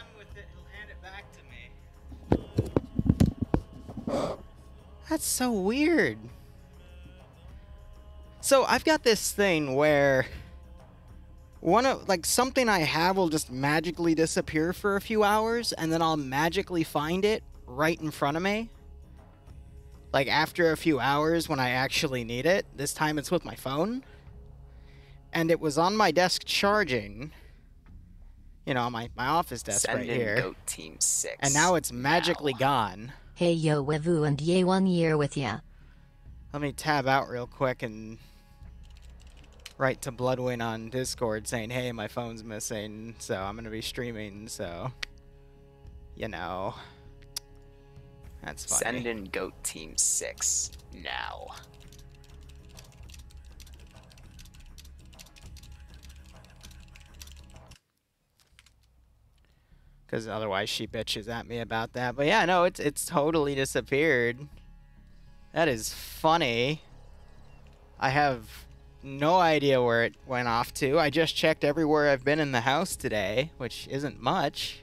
done with it, he'll hand it back to me. That's so weird. So I've got this thing where something I have will just magically disappear for a few hours, and then I'll magically find it right in front of me. Like after a few hours when I actually need it. This time it's with my phone. And it was on my desk charging. You know, my office desk right here. Goat Team 6. And now it's magically gone. Hey yo, Wevu and ye 1 year with ya. Let me tab out real quick and write to Bloodwind on Discord saying, hey, my phone's missing, so I'm going to be streaming, so, you know. That's funny. Send in Goat Team 6 now. Because otherwise she bitches at me about that. But yeah, no, it's totally disappeared. That is funny. I have no idea where it went off to. I just checked everywhere I've been in the house today, which isn't much.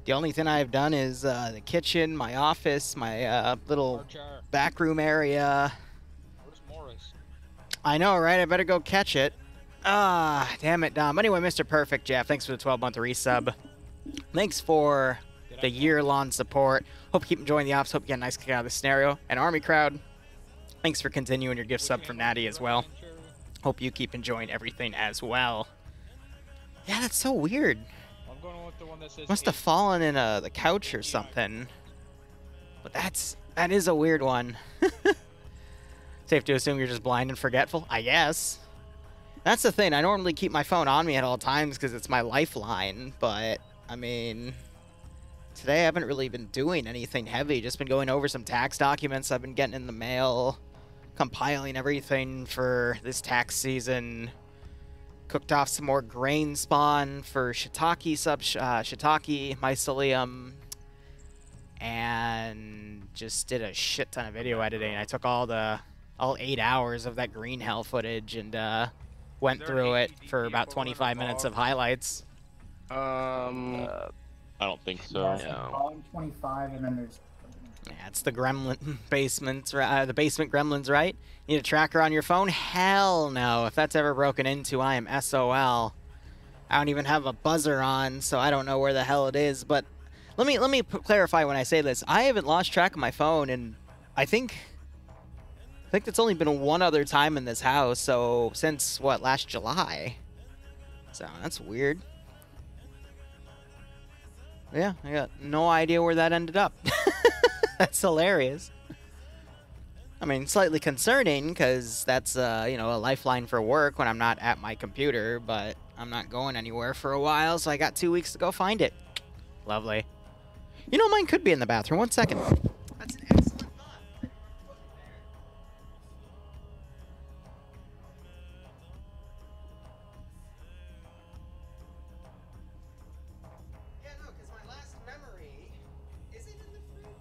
The only thing I've done is the kitchen, my office, my little back room area. Where's Morris? I know, right? I better go catch it. Ah, damn it, Dom. Anyway, Mr. Perfect Jeff, thanks for the 12-month resub. Thanks for the year-long support. Hope you keep enjoying the ops. Hope you get a nice kick out of the scenario. And Army Crowd, thanks for continuing your gift sub from Natty as well. Hope you keep enjoying everything as well. Yeah, that's so weird. I'm going with the one that says Must have fallen in the couch or something. But that is a weird one. Safe to assume you're just blind and forgetful? I guess. That's the thing. I normally keep my phone on me at all times because it's my lifeline. But, I mean, today I haven't really been doing anything heavy. Just been going over some tax documents I've been getting in the mail. Compiling everything for this tax season. Cooked off some more grain spawn for shiitake mycelium, and just did a shit ton of video editing. I took all 8 hours of that green hell footage and went through it for about 25 minutes of highlights. I don't think so. No. 25, and then there's. Yeah, it's the gremlin basements, the basement gremlins, right? Need a tracker on your phone? Hell no. If that's ever broken into, I am SOL. I don't even have a buzzer on, so I don't know where the hell it is. But let me clarify when I say this. I haven't lost track of my phone, and I think that's only been one other time in this house. So since what, last July? So that's weird. Yeah, I got no idea where that ended up. That's hilarious. I mean, slightly concerning because that's, you know, a lifeline for work when I'm not at my computer, but I'm not going anywhere for a while, so I got 2 weeks to go find it. Lovely. You know, mine could be in the bathroom. 1 second. That's an excellent thought. Yeah, no, because my last memory... Is it in the fridge?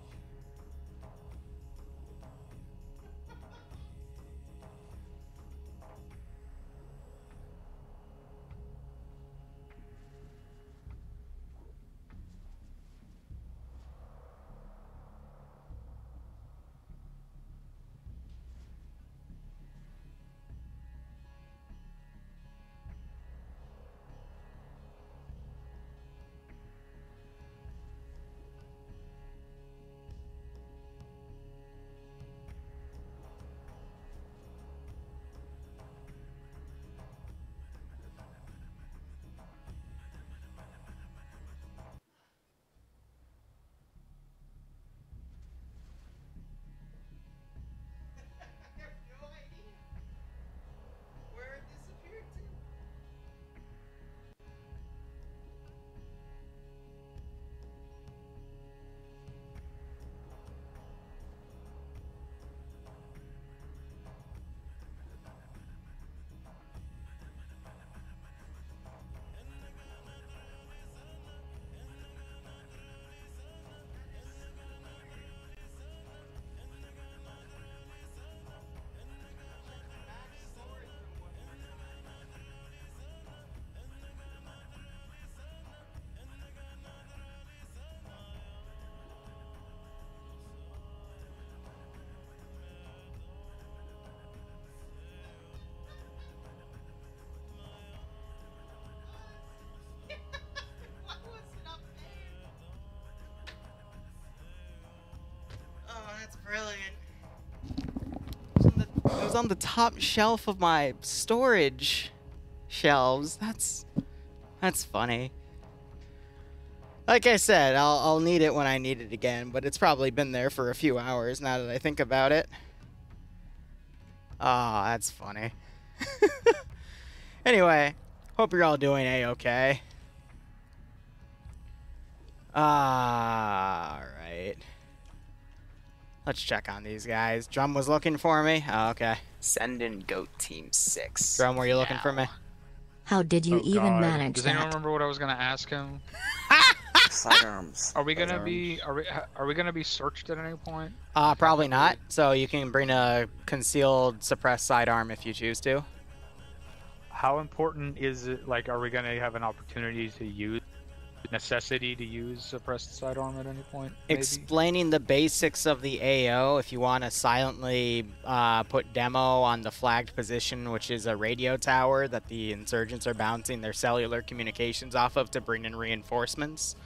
was on the top shelf of my storage shelves. That's funny. Like I said, I'll need it when I need it again, but it's probably been there for a few hours now that I think about it. Oh, that's funny. Anyway, hope you're all doing A-okay. Alright. Let's check on these guys. Drum was looking for me? Oh, okay. Send in Goat Team 6. Drum, were you looking now. for me? How did you even manage Does that? anyone remember what I was gonna ask him? Sidearms. Are we gonna be searched at any point? Probably not. So you can bring a concealed suppressed sidearm if you choose to. How important is it? Like, are we gonna have an opportunity to use necessity to use suppressed sidearm at any point? Maybe? Explaining the basics of the AO, if you want to silently put demo on the flagged position, which is a radio tower that the insurgents are bouncing their cellular communications off of to bring in reinforcements.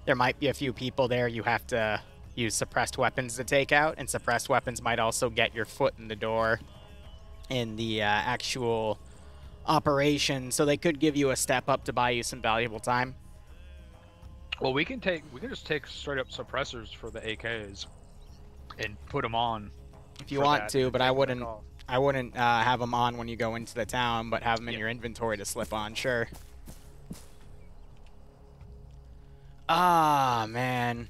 There might be a few people there you have to use suppressed weapons to take out, and suppressed weapons might also get your foot in the door in the actual operation, so they could give you a step up to buy you some valuable time. Well, we can just take straight up suppressors for the AKs and put them on. If you want to, but I wouldn't have them on when you go into the town, but have them in your inventory to slip on, sure. Ah, man.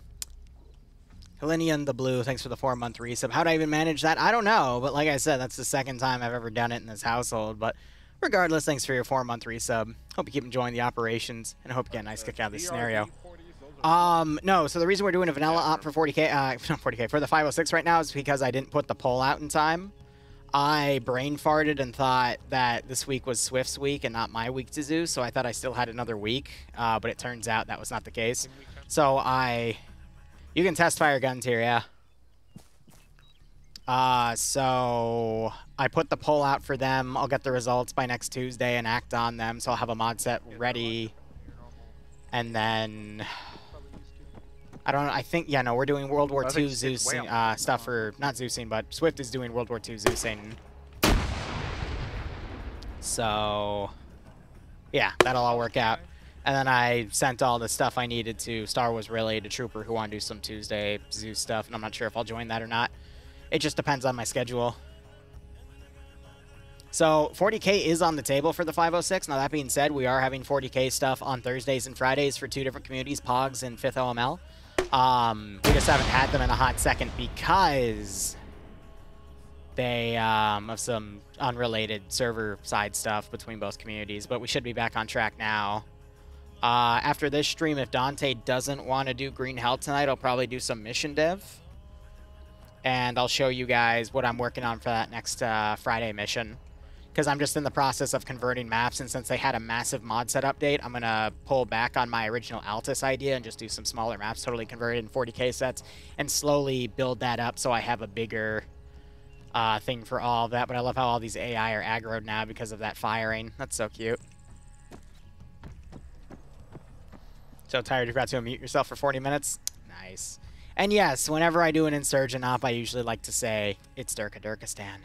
Helenian the Blue, thanks for the 4-month resub. How'd I even manage that? I don't know, but like I said, that's the second time I've ever done it in this household. But regardless, thanks for your 4-month resub. Hope you keep enjoying the operations, and I hope you get a nice kick out of this scenario. No, so the reason we're doing a vanilla op for 40k, not 40k, for the 506 right now is because I didn't put the poll out in time. I brain farted and thought that this week was Swift's week and not my week to zoo, so I thought I still had another week, but it turns out that was not the case. So you can test fire guns here, yeah. So I put the poll out for them. I'll get the results by next Tuesday and act on them, so I'll have a mod set ready. And then I don't know, I think, yeah, no, we're doing World War II Zeusing, stuff for, not Zeusing, but Swift is doing World War II Zeusing. So, yeah, that'll all work out. And then I sent all the stuff I needed to Star Wars Relay to Trooper who want to do some Tuesday Zeus stuff, and I'm not sure if I'll join that or not. It just depends on my schedule. So 40k is on the table for the 506. Now that being said, we are having 40k stuff on Thursdays and Fridays for 2 different communities, Pogs and 5th OML. We just haven't had them in a hot second because they have some unrelated server side stuff between both communities, but we should be back on track now. After this stream, if Dante doesn't want to do Green Hell tonight, I'll probably do some mission dev. And I'll show you guys what I'm working on for that next Friday mission. Because I'm just in the process of converting maps, and since they had a massive mod set update, I'm going to pull back on my original Altus idea and just do some smaller maps, totally converted in 40k sets, and slowly build that up so I have a bigger thing for all of that. But I love how all these AI are aggroed now because of that firing. That's so cute. So tired you forgot to unmute yourself for 40 minutes? Nice. And yes, whenever I do an Insurgent op, I usually like to say, it's Durkistan.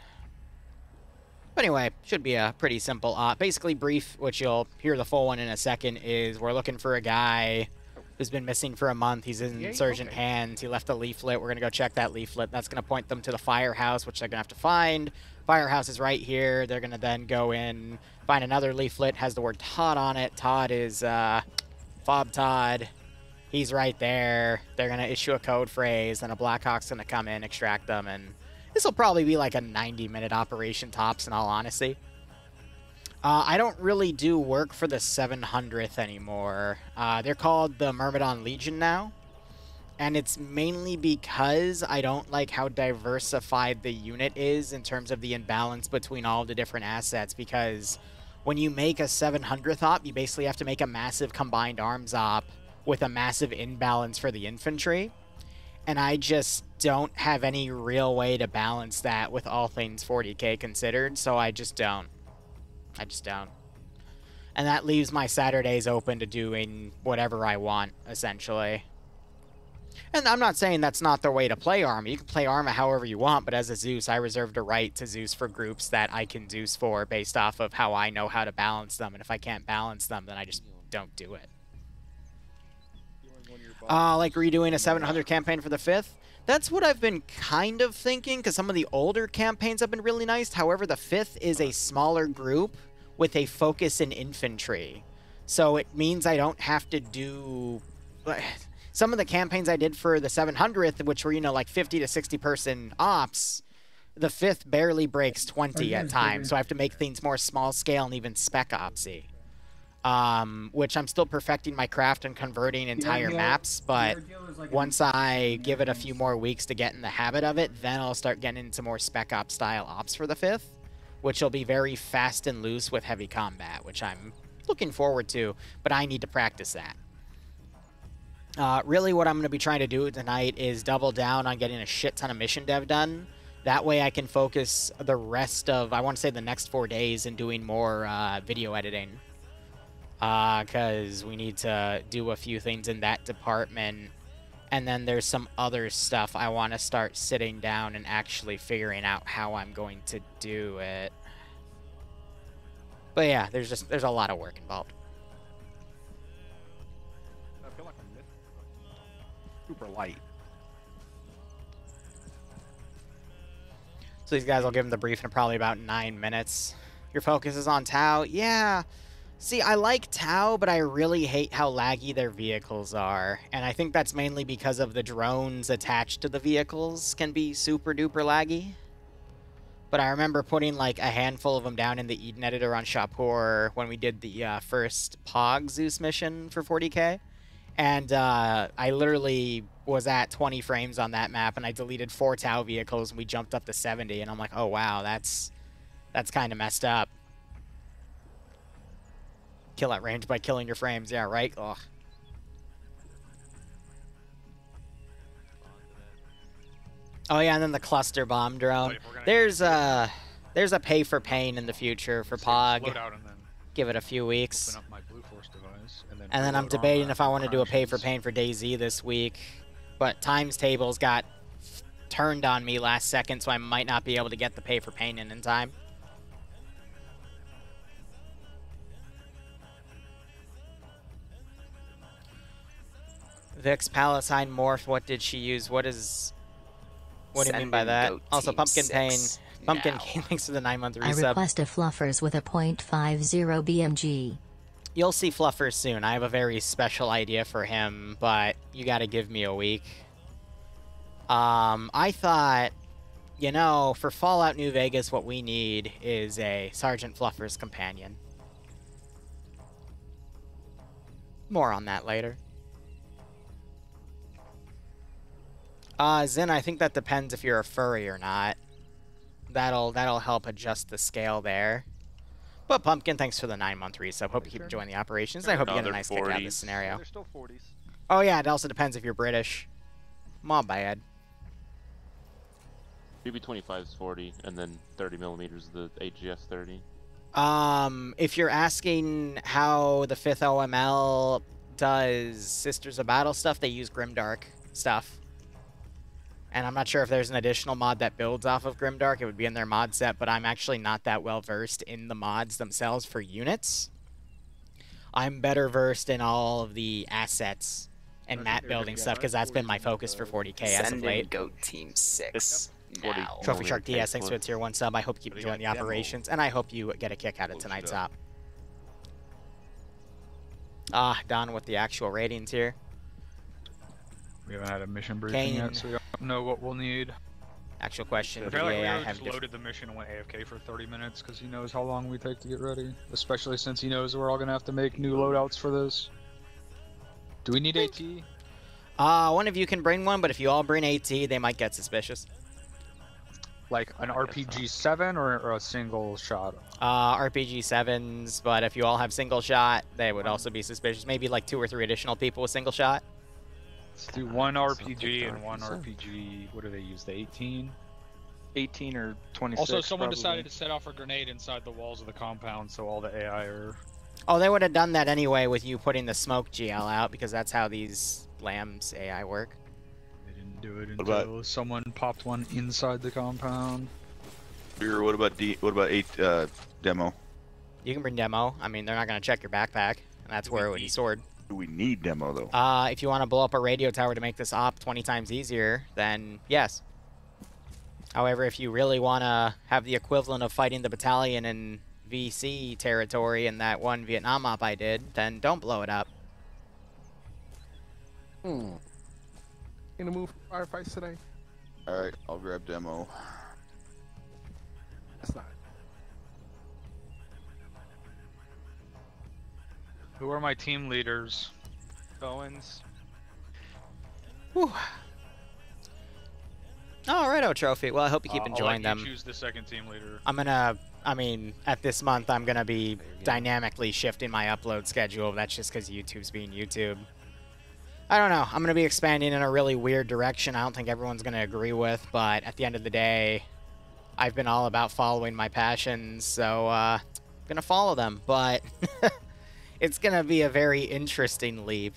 But anyway, should be a pretty simple op. Basically brief, which you'll hear the full one in a second, is we're looking for a guy who's been missing for a month. He's in Insurgent hands. He left a leaflet. We're going to go check that leaflet. That's going to point them to the firehouse, which they're going to have to find. Firehouse is right here. They're going to then go in, find another leaflet. Has the word Todd on it. Todd is Fob Todd. He's right there. They're going to issue a code phrase, then a Blackhawk's going to come in, extract them, and this will probably be like a 90-minute operation tops, in all honesty. I don't really do work for the 700th anymore. They're called the Myrmidon Legion now, and it's mainly because I don't like how diversified the unit is in terms of the imbalance between all the different assets, because when you make a 700th op, you basically have to make a massive combined arms op with a massive imbalance for the infantry. And I just don't have any real way to balance that with all things 40k considered, so I just don't. And that leaves my Saturdays open to doing whatever I want, essentially. And I'm not saying that's not the way to play Arma. You can play Arma however you want, but as a Zeus, I reserved a right to Zeus for groups that I can Zeus for based off of how I know how to balance them. And if I can't balance them, then I just don't do it. Like redoing a 700 campaign for the 5th? That's what I've been kind of thinking, because some of the older campaigns have been really nice. However, the 5th is a smaller group with a focus in infantry. So it means I don't have to do... Some of the campaigns I did for the 700th, which were, you know, like 50 to 60 person ops, the 5th barely breaks 20 at times. So I have to make things more small scale and even spec opsy. Which I'm still perfecting my craft and converting entire maps, but once I give it a few more weeks to get in the habit of it, then I'll start getting into more spec op style ops for the 5th, which will be very fast and loose with heavy combat, which I'm looking forward to, but I need to practice that. Really what I'm going to be trying to do tonight is double down on getting a shit ton of mission dev done. That way I can focus the rest of, I want to say the next 4 days, in doing more video editing. Because we need to do a few things in that department. And then there's some other stuff I want to start sitting down and actually figuring out how I'm going to do it. But yeah, there's a lot of work involved. I feel like I'm super light. So these guys will give them the brief in probably about 9 minutes. Your focus is on Tau? Yeah. See, I like Tau, but I really hate how laggy their vehicles are. And I think that's mainly because of the drones attached to the vehicles can be super duper laggy. But I remember putting like a handful of them down in the Eden editor on Shapur when we did the first Pog Zeus mission for 40k. And I literally was at 20 frames on that map, and I deleted 4 Tau vehicles, and we jumped up to 70. And I'm like, oh wow, that's kind of messed up. Kill at range by killing your frames, yeah, right? Ugh. Oh yeah, and then the cluster bomb drone. There's a pay for pain in the future for Pog. Give it a few weeks. And then I'm debating if I want to do a pay for pain for DayZ this week. But times tables got turned on me last second, so I might not be able to get the pay for pain in time. Vix Palatine Morph, what did she use? What do you mean by that? Also, Pumpkin Pain. Pumpkin King, thanks for the 9-month resub. I request a Fluffers with a .50 BMG. You'll see Fluffers soon. I have a very special idea for him, but you gotta give me a week. I thought, you know, for Fallout New Vegas, what we need is a Sergeant Fluffers companion. More on that later. Zin, I think that depends if you're a furry or not. That'll help adjust the scale there. But Pumpkin, thanks for the 9-month resub. Hope you keep enjoying the operations. I hope you get a nice kick out of this scenario. They're still 40s. Oh yeah, it also depends if you're British. My bad. BB-25 is 40, and then 30 millimeters the AGS 30. If you're asking how the 5th OML does Sisters of Battle stuff, they use Grimdark stuff. And I'm not sure if there's an additional mod that builds off of Grimdark. It would be in their mod set, but I'm actually not that well versed in the mods themselves for units. I'm better versed in all of the assets and map building stuff, because that's been my focus for 40k as of late. Goat Team 6 now. Trophy Shark DS, thanks for the tier 1 sub. I hope you keep enjoying the operations, and I hope you get a kick out of tonight's op. Done with the actual ratings here. We haven't had a mission briefing yet, so we don't know what we'll need. Actual question. I feel like Liru just loaded the mission and went AFK for 30 minutes because he knows how long we take to get ready. Especially since he knows we're all going to have to make new loadouts for this. Do we need AT? One of you can bring one, but if you all bring AT, they might get suspicious. Like an RPG 7 or a single shot? RPG 7s, but if you all have single shot, they would also be suspicious. Maybe like 2 or 3 additional people with single shot. Let's do one RPG and one RPG. What do they use? The 18? 18 or 26. Also, someone probably. decided to set off a grenade inside the walls of the compound, so all the AI are... Oh, they would have done that anyway with you putting the smoke GL out, because that's how these Lambs AI work. do it What about- until someone popped one inside the compound. Or what about demo? You can bring demo. I mean, they're not gonna check your backpack, and that's where it would be stored. Do we need demo though? If you want to blow up a radio tower to make this op 20 times easier, then yes. However, if you really want to have the equivalent of fighting the battalion in VC territory in that one Vietnam op I did, then don't blow it up. Gonna move firefights today. All right, I'll grab demo. That's not. Who are my team leaders? Bowens. Whew. Alrighto, Trophy. Well, I hope you keep enjoying I'll let them. you choose the second team leader. I'm gonna, I mean, at this month, I'm gonna be dynamically shifting my upload schedule. That's just because YouTube's being YouTube. I don't know. I'm gonna be expanding in a really weird direction I don't think everyone's gonna agree with, but at the end of the day, I've been all about following my passions, so, gonna follow them, but it's gonna be a very interesting leap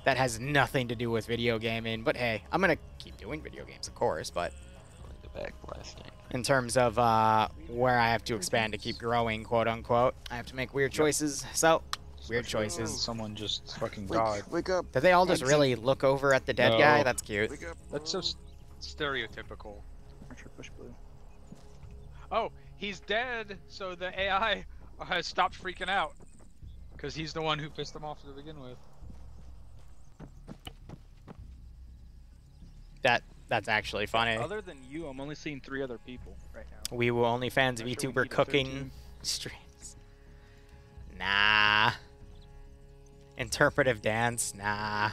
that has nothing to do with video gaming, but hey, I'm gonna keep doing video games, of course, but in terms of where I have to expand to keep growing, quote unquote, I have to make weird choices. So, weird choices. Someone just fucking died. Wake up. Did they all just really look over at the dead No. guy? That's cute. Wake up. That's so stereotypical. Push blue. Oh, he's dead, so the AI has stopped freaking out. Because he's the one who pissed them off to begin with. That's actually funny. Other than you, I'm only seeing 3 other people right now. We will OnlyFans Not sure we VTuber need a cooking 13. streams. Nah. Interpretive dance? Nah.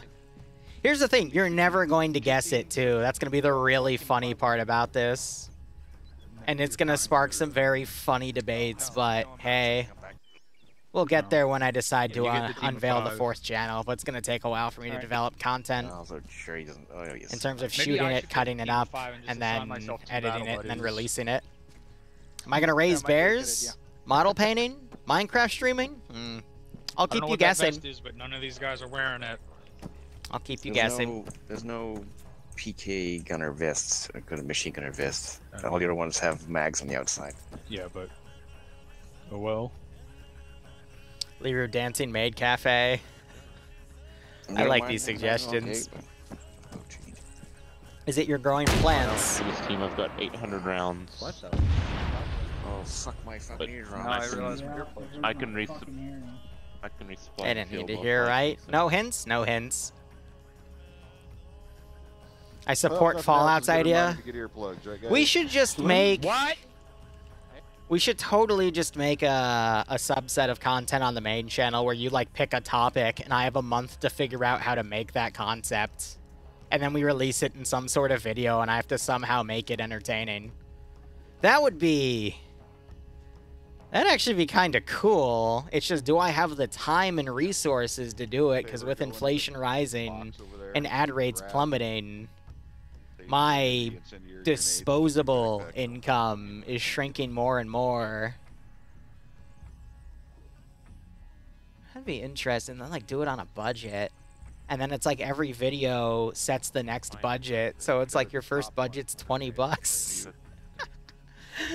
Here's the thing, you're never going to guess it, too. That's going to be the really funny part about this. And it's going to spark some very funny debates, but hey, we'll get there when I decide to You get the team of unveil the 5. 4th channel, but it's going to take a while for me to develop content Also, sure he doesn't. Oh, yes. in terms of Maybe shooting I it, should cutting take it Team up, 5 and just and assign then myself to editing battle it and then buddies. releasing it. Am I going to raise might be a good bears? idea. Model painting? Minecraft streaming? I'll I don't keep know you what that guessing. vest is, but none of these guys are wearing it. I'll keep you guessing. There's no PK gunner vests, good machine gunner vests. All the other ones have mags on the outside. Yeah, but... Oh well. Liru Dancing Maid Cafe. Never like mind, these never mind, suggestions. okay, but- oh, gee. Is it your growing plans? For this team, I've got 800 rounds. What the? Oh, fuck my fucking But ears Now wrong. I realize Yeah, what you're there's playing. I no can reach fucking hearing. I can resupply. I the didn't need field to while hear, fighting, right? so- No hints? No hints. I Well, support nothing else, Fallout's just get a reminder idea. to get earplugs, right, guys? We should just make... What? We should totally just make a subset of content on the main channel where you, like, pick a topic, and I have a month to figure out how to make that concept. And then we release it in some sort of video, and I have to somehow make it entertaining. That would be... That'd actually be kind of cool. It's just, do I have the time and resources to do it? Because with inflation rising and ad rates plummeting, my disposable income is shrinking more and more. That'd be interesting. Then, like, do it on a budget. And then it's like every video sets the next budget. So it's like your first budget's 20 bucks.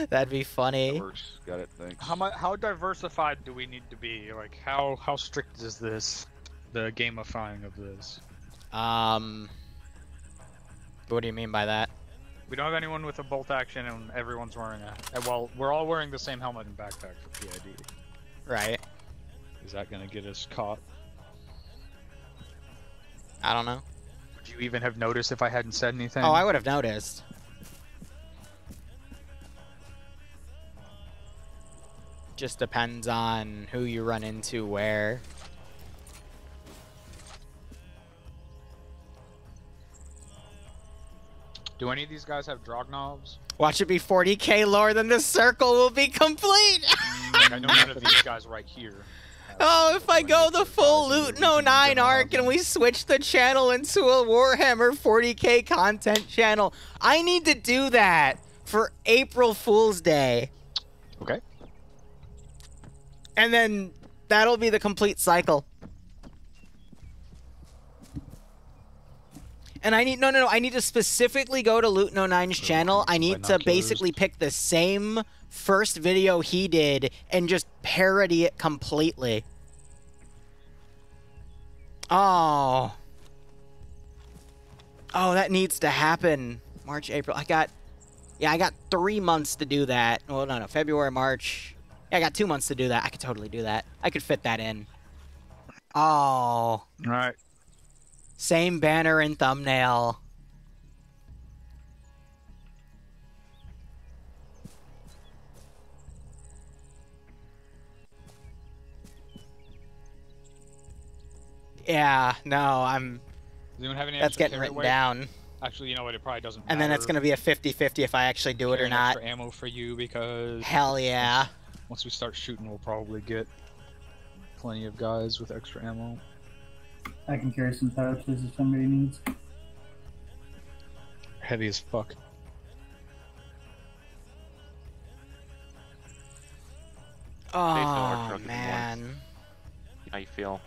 That'd be funny. Works. Got it. Thanks. How diversified do we need to be? Like, how strict is this? The gamifying of this? What do you mean by that? We don't have anyone with a bolt action, and everyone's wearing well, we're all wearing the same helmet and backpack for PID. Right. Is that gonna get us caught? I don't know. Would you even have noticed if I hadn't said anything? Oh, I would have noticed. Just depends on who you run into where. Do any of these guys have drog knobs? Watch it be 40k lore, then this circle will be complete! Like, I know none of these guys right here. Oh, if I go the full Loot 09 arc and we switch the channel into a Warhammer 40k content channel, I need to do that for April Fool's Day. Okay. And then that'll be the complete cycle. And I need no. I need to specifically go to Luton09's channel. I need to basically pick the same first video he did and just parody it completely. Oh. Oh, that needs to happen. March, April. I got 3 months to do that. Well, no, February, March. Yeah, I got 2 months to do that. I could totally do that. I could fit that in. Oh. All right. Same banner and thumbnail. Yeah, no, Does anyone have any that's extra getting written weight? down. Actually, you know what? It probably doesn't matter. And then it's going to be a 50-50 if I actually do it or not. Extra ammo for you because... Hell yeah. Once we start shooting, we'll probably get plenty of guys with extra ammo. I can carry some pouches if somebody needs. Heavy as fuck. Oh, man. How you feel?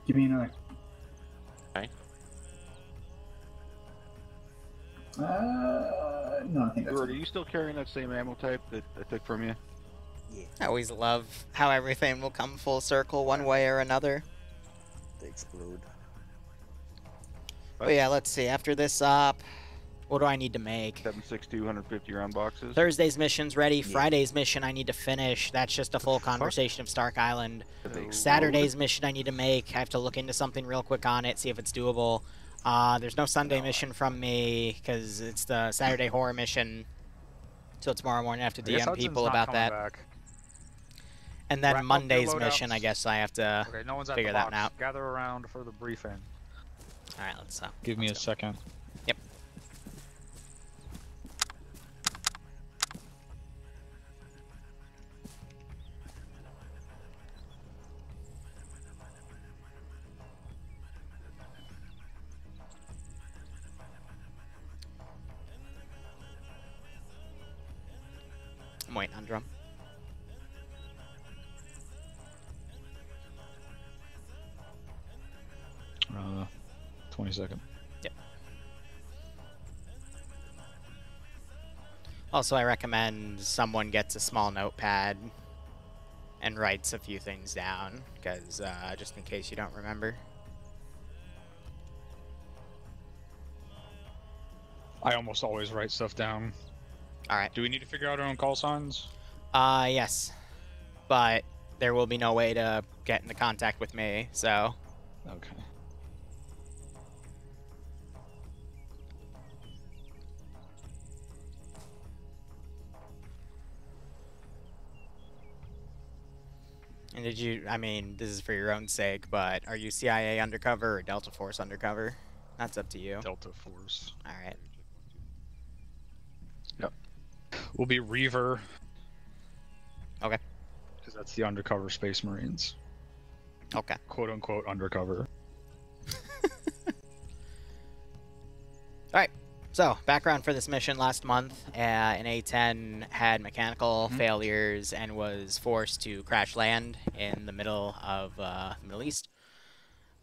Give me another. Okay. No, I think that's Are you still carrying that same ammo type that I took from you? Yeah. I always love how everything will come full circle one way or another. They explode. But yeah, let's see. After this up, what do I need to make? 7.62, 150 round boxes. Thursday's mission's ready. Yeah. Friday's mission I need to finish. That's just a full conversation of Stark Island. They Saturday's mission I need to make. I have to look into something real quick on it, see if it's doable. There's no Sunday mission from me because it's the Saturday horror mission. So tomorrow morning I have to DM people about that. Back. And then Wrap up your Monday's loadouts. mission, I guess I have to Okay, no one's at figure the that box. one out. Gather around for the briefing. All right, let's Give me a let's go. second. Yep. I'm waiting on drum. Uh, 22nd. Yep. Also, I recommend someone gets a small notepad and writes a few things down, because just in case you don't remember. I almost always write stuff down. All right. Do we need to figure out our own call signs? Yes, but there will be no way to get into contact with me, so. Okay. And did you, I mean, this is for your own sake, but are you CIA undercover or Delta Force undercover? That's up to you. Delta Force. All right. We'll be Reaver. Okay. Because that's the undercover Space Marines. Okay. Quote unquote undercover. Alright, so background for this mission last month. An A-10 had mechanical failures and was forced to crash land in the middle of the Middle East.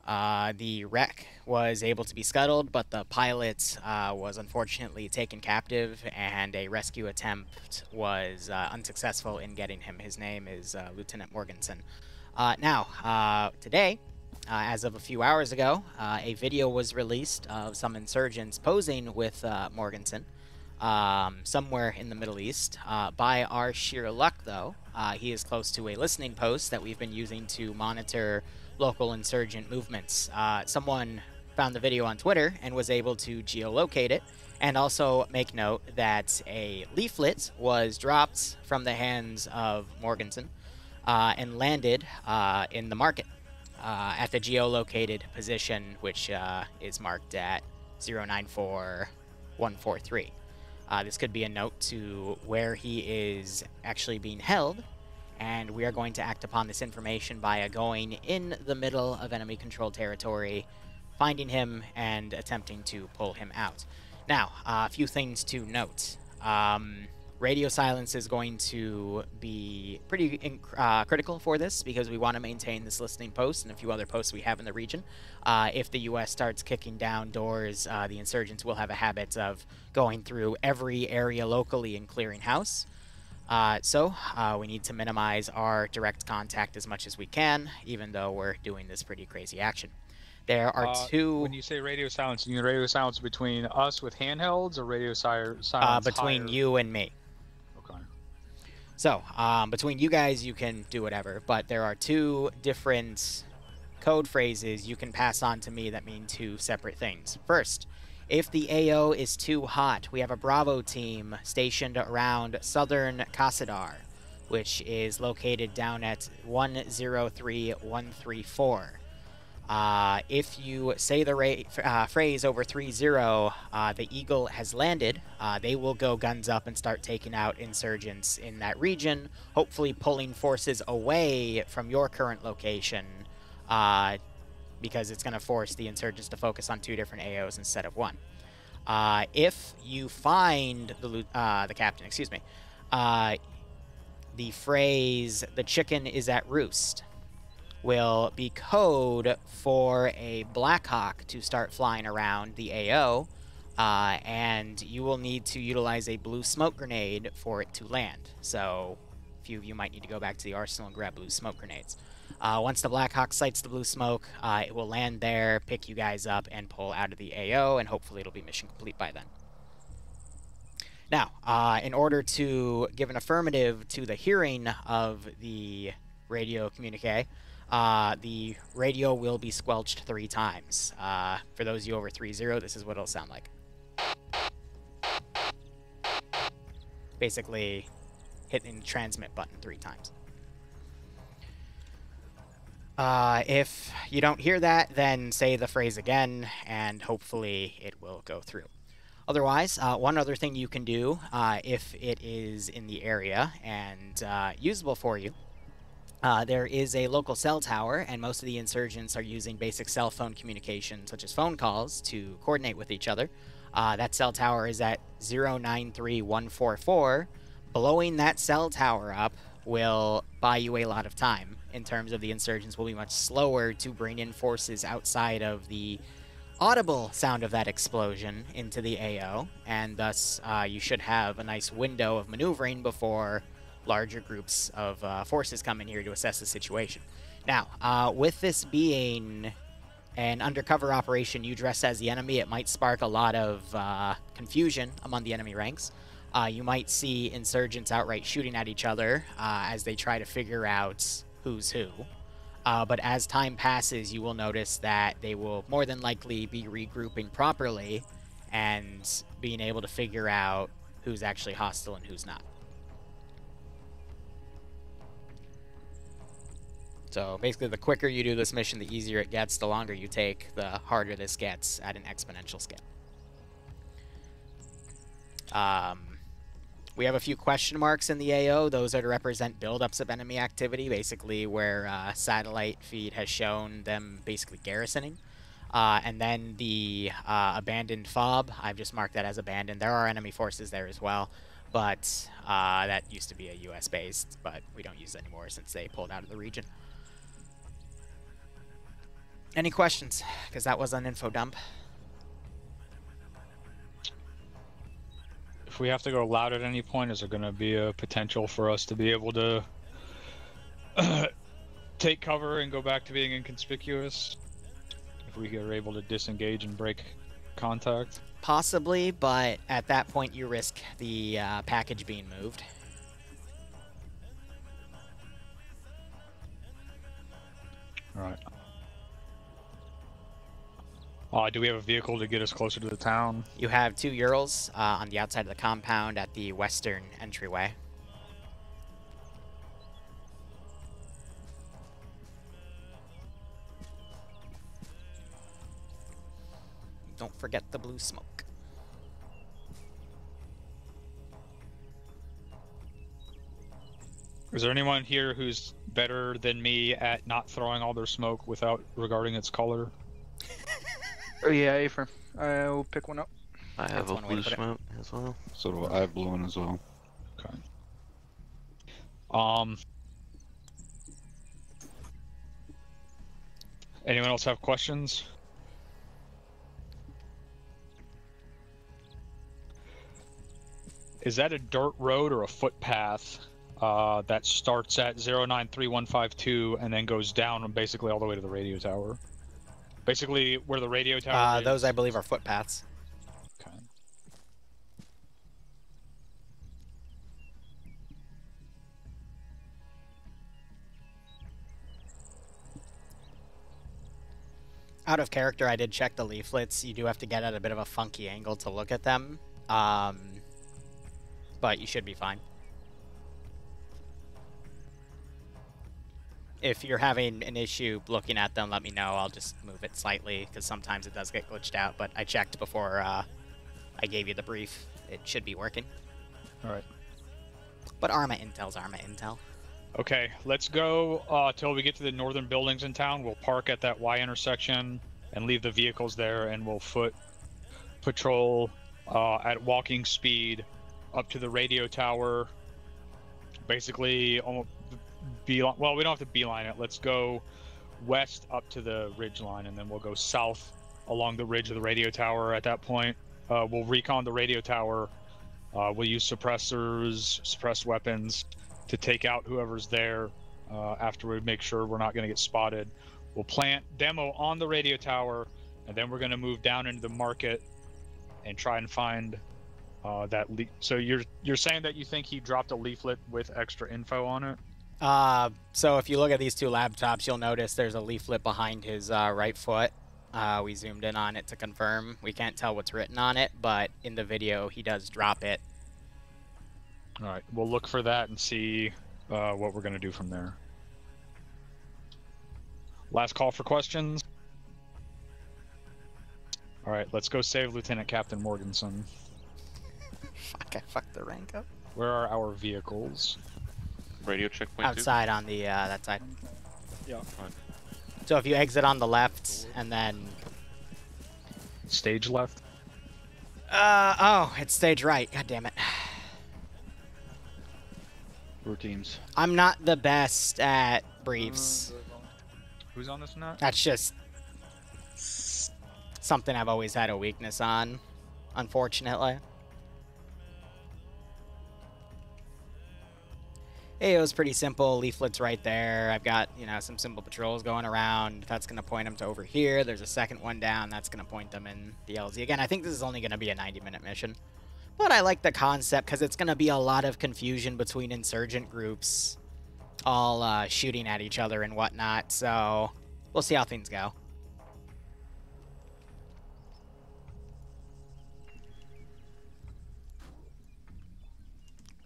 The wreck was able to be scuttled, but the pilot was unfortunately taken captive, and a rescue attempt was unsuccessful in getting him. His name is Lieutenant Morganson. Now, today, as of a few hours ago, a video was released of some insurgents posing with Morganson somewhere in the Middle East. By our sheer luck, though, he is close to a listening post that we've been using to monitor local insurgent movements. Someone found the video on Twitter and was able to geolocate it, and also make note that a leaflet was dropped from the hands of Morganson and landed in the market at the geolocated position, which is marked at 094143. This could be a note to where he is actually being held, and we are going to act upon this information by going in the middle of enemy-controlled territory, finding him, and attempting to pull him out. Now, a few things to note. Radio silence is going to be pretty critical for this because we want to maintain this listening post and a few other posts we have in the region. If the U.S. starts kicking down doors, the insurgents will have a habit of going through every area locally and clearing house. So we need to minimize our direct contact as much as we can, even though we're doing this pretty crazy action. There are two... When you say radio silence, you mean radio silence between us with handhelds or radio silence between you and me. Okay. So, between you guys, you can do whatever, but there are two different code phrases you can pass on to me that mean two separate things. First, if the AO is too hot, we have a Bravo team stationed around southern Casadar, which is located down at 103134. If you say the phrase over 3-0, the Eagle has landed, they will go guns up and start taking out insurgents in that region, hopefully pulling forces away from your current location, because it's going to force the insurgents to focus on two different AOs instead of one. If you find the captain, excuse me, the phrase, "the chicken is at roost," will be code for a Blackhawk to start flying around the AO, and you will need to utilize a blue smoke grenade for it to land. So a few of you might need to go back to the arsenal and grab blue smoke grenades. Once the Blackhawk sights the blue smoke, it will land there, pick you guys up, and pull out of the AO, and hopefully it'll be mission complete by then. Now, in order to give an affirmative to the hearing of the radio communique, the radio will be squelched 3 times. For those of you over 3-0, this is what it'll sound like. Basically, hitting the transmit button 3 times. If you don't hear that, then say the phrase again, and hopefully it will go through. Otherwise, one other thing you can do, if it is in the area and usable for you, there is a local cell tower, and most of the insurgents are using basic cell phone communication, such as phone calls, to coordinate with each other. That cell tower is at 093144. Blowing that cell tower up will buy you a lot of time. In terms of the insurgents will be much slower to bring in forces outside of the audible sound of that explosion into the AO, and thus you should have a nice window of maneuvering before larger groups of forces come in here to assess the situation. Now, with this being an undercover operation, you dress as the enemy, it might spark a lot of confusion among the enemy ranks. You might see insurgents outright shooting at each other as they try to figure out who's who. But as time passes, you will notice that they will more than likely be regrouping properly and being able to figure out who's actually hostile and who's not. So basically, the quicker you do this mission, the easier it gets. The longer you take, the harder this gets at an exponential scale. We have a few question marks in the AO. Those are to represent buildups of enemy activity, basically where satellite feed has shown them basically garrisoning. And then the abandoned FOB, I've just marked that as abandoned. There are enemy forces there as well, but that used to be a US-based, but we don't use it anymore since they pulled out of the region. Any questions? Because that was an info dump. If we have to go loud at any point, is there going to be a potential for us to be able to take cover and go back to being inconspicuous? If we are able to disengage and break contact? Possibly, but at that point you risk the package being moved. Alright. Do we have a vehicle to get us closer to the town? You have 2 Urals on the outside of the compound at the western entryway. Don't forget the blue smoke. Is there anyone here who's better than me at not throwing all their smoke without regarding its color? Oh yeah, Affirm. I'll pick one up. I have a blue smoke as well. So do I have blue one as well. Anyone else have questions? Is that a dirt road or a footpath that starts at 093152 and then goes down basically all the way to the radio tower? Basically, where the radio tower is. Those, I believe, are footpaths. Okay. Out of character, I did check the leaflets. You do have to get at a bit of a funky angle to look at them. But you should be fine. If you're having an issue looking at them, let me know. I'll just move it slightly, because sometimes it does get glitched out. But I checked before I gave you the brief. It should be working. All right. But Arma Intel's Arma Intel. Okay, let's go till we get to the northern buildings in town. We'll park at that Y intersection and leave the vehicles there, and we'll foot patrol at walking speed up to the radio tower. Basically, well, we don't have to beeline it. Let's go west up to the ridge line, and then we'll go south along the ridge of the radio tower at that point. We'll recon the radio tower. We'll use suppressors, suppressed weapons to take out whoever's there after we make sure we're not going to get spotted. We'll plant demo on the radio tower, and then we're going to move down into the market and try and find that so you're saying that you think he dropped a leaflet with extra info on it? So if you look at these two laptops, you'll notice there's a leaflet behind his right foot. We zoomed in on it to confirm. We can't tell what's written on it, but in the video, he does drop it. All right, we'll look for that and see what we're going to do from there. Last call for questions. All right, let's go save Lieutenant Captain Morganson. Fuck, I fucked the rank up. Where are our vehicles? Radio checkpoint Outside on the, that side. Yeah. So if you exit on the left, and then... Stage left? Oh, it's stage right. God damn it. Routines. I'm not the best at briefs. Who's on this net? That's just something I've always had a weakness on, unfortunately. Hey, it was pretty simple. Leaflet's right there. I've got, you know, some simple patrols going around. That's going to point them to over here. There's a second one down. That's going to point them in the LZ. Again, I think this is only going to be a 90-minute mission. But I like the concept because it's going to be a lot of confusion between insurgent groups all shooting at each other and whatnot. So we'll see how things go.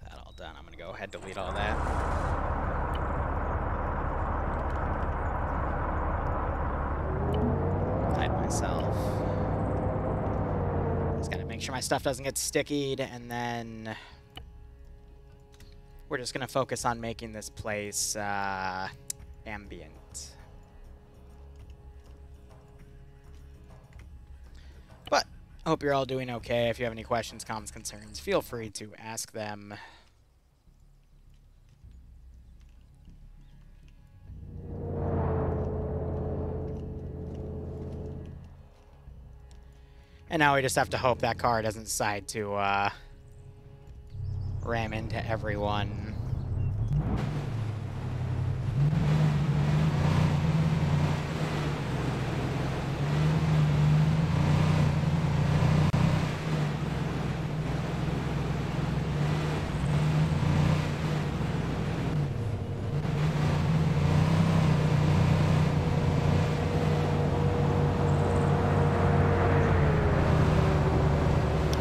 That all done. I'm going to go ahead and delete all that. Hide myself. Just got to make sure my stuff doesn't get stickied, and then we're just going to focus on making this place ambient. But I hope you're all doing okay. If you have any questions, comments, concerns, feel free to ask them. And now we just have to hope that car doesn't decide to ram into everyone.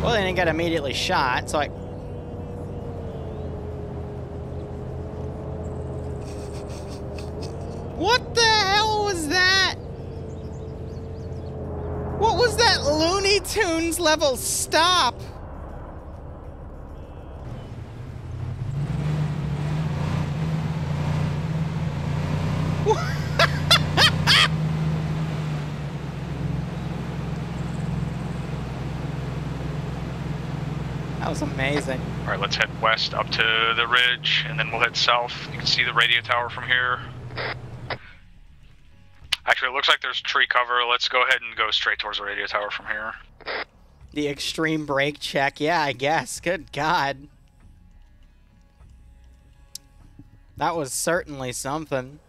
Well, they didn't get immediately shot, so I... What the hell was that? What was that Looney Tunes level stop? That was amazing. All right, let's head west up to the ridge, and then we'll head south. You can see the radio tower from here. Actually, it looks like there's tree cover. Let's go ahead and go straight towards the radio tower from here. The extreme brake check, yeah, I guess. Good God. That was certainly something.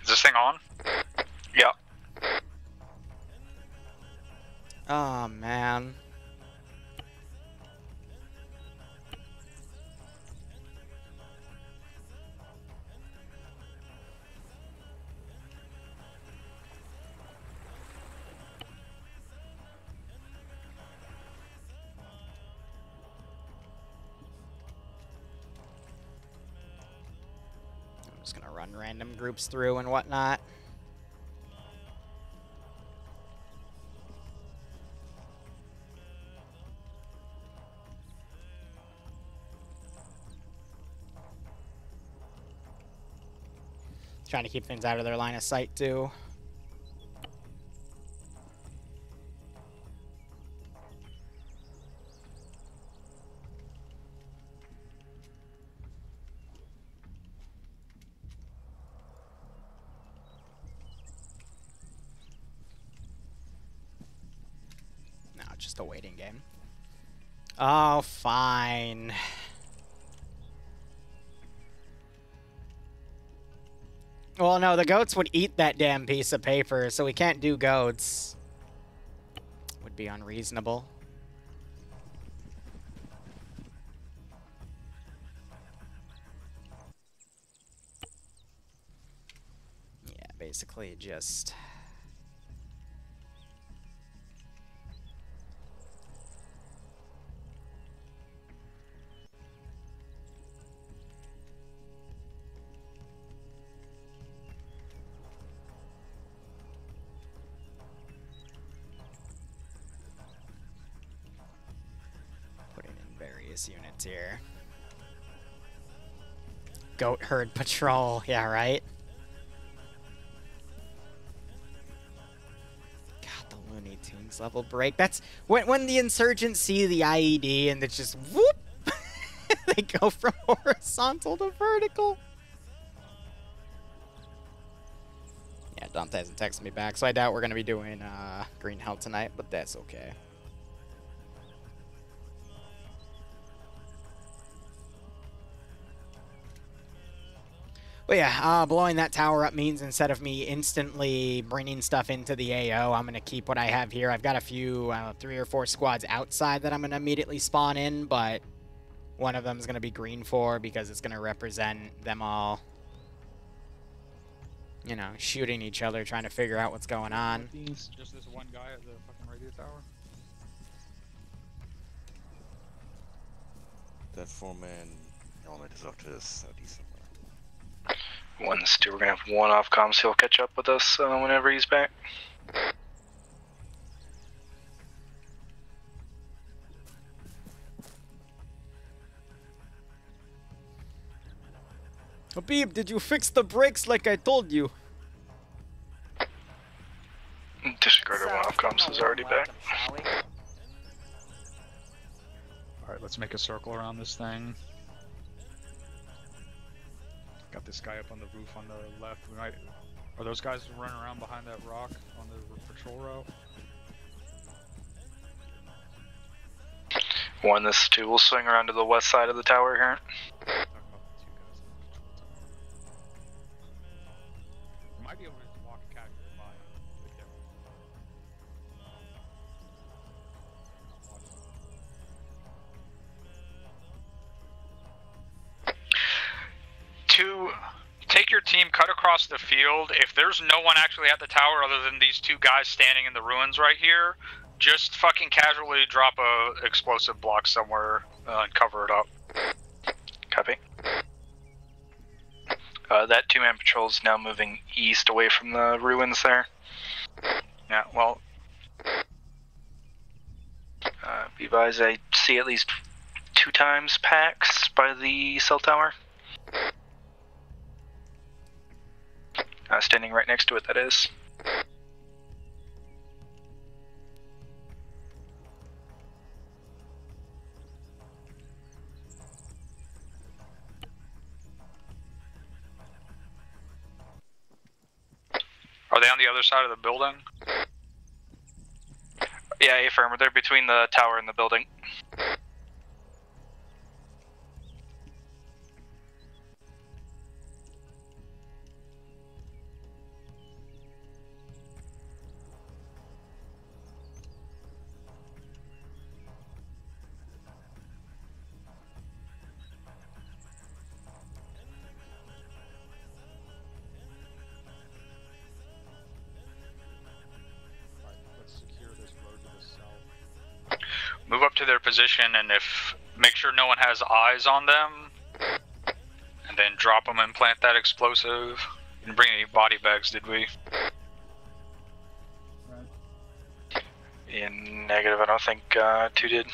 Is this thing on? Yeah. Oh, man. I'm just gonna run random groups through and whatnot. Trying to keep things out of their line of sight, too. No, just a waiting game. Oh, fine. Well, no, the goats would eat that damn piece of paper, so we can't do goats. Would be unreasonable. Yeah, basically just... units here. Goat herd patrol, yeah, right? God, the Looney Tunes level break. That's when the insurgents see the IED and it's just whoop! They go from horizontal to vertical. Yeah, Dante hasn't texted me back, so I doubt we're gonna be doing Green Hell tonight, but that's okay. But yeah, blowing that tower up means instead of me instantly bringing stuff into the AO, I'm going to keep what I have here. I've got a few, 3 or 4 squads outside that I'm going to immediately spawn in, but one of them is going to be green 4 because it's going to represent them all, you know, shooting each other, trying to figure out what's going on. Just this one guy at the fucking radio tower? That 4-man element is off to the southeast somewhere. 1-2, we're gonna have one off comms. He'll catch up with us whenever he's back. Habib, did you fix the brakes like I told you? Disregarded, one off comms is already back. Alright, let's make a circle around this thing. Got this guy up on the roof on the left. We might... Are those guys running around behind that rock on the patrol route? 1-2, we'll swing around to the west side of the tower here. We might be able to just walk casually by. To take your team, cut across the field. If there's no one actually at the tower other than these 2 guys standing in the ruins right here, just fucking casually drop a explosive block somewhere and cover it up. Copy. That 2-man patrol is now moving east away from the ruins there. Yeah, well... Be advised, I see at least 2 times packs by the cell tower. Standing right next to it, that is. Are they on the other side of the building? Yeah, affirm. They're between the tower and the building. Move up to their position, and make sure no one has eyes on them, and then drop them and plant that explosive. We didn't bring any body bags, did we? Yeah, negative. I don't think 2 did.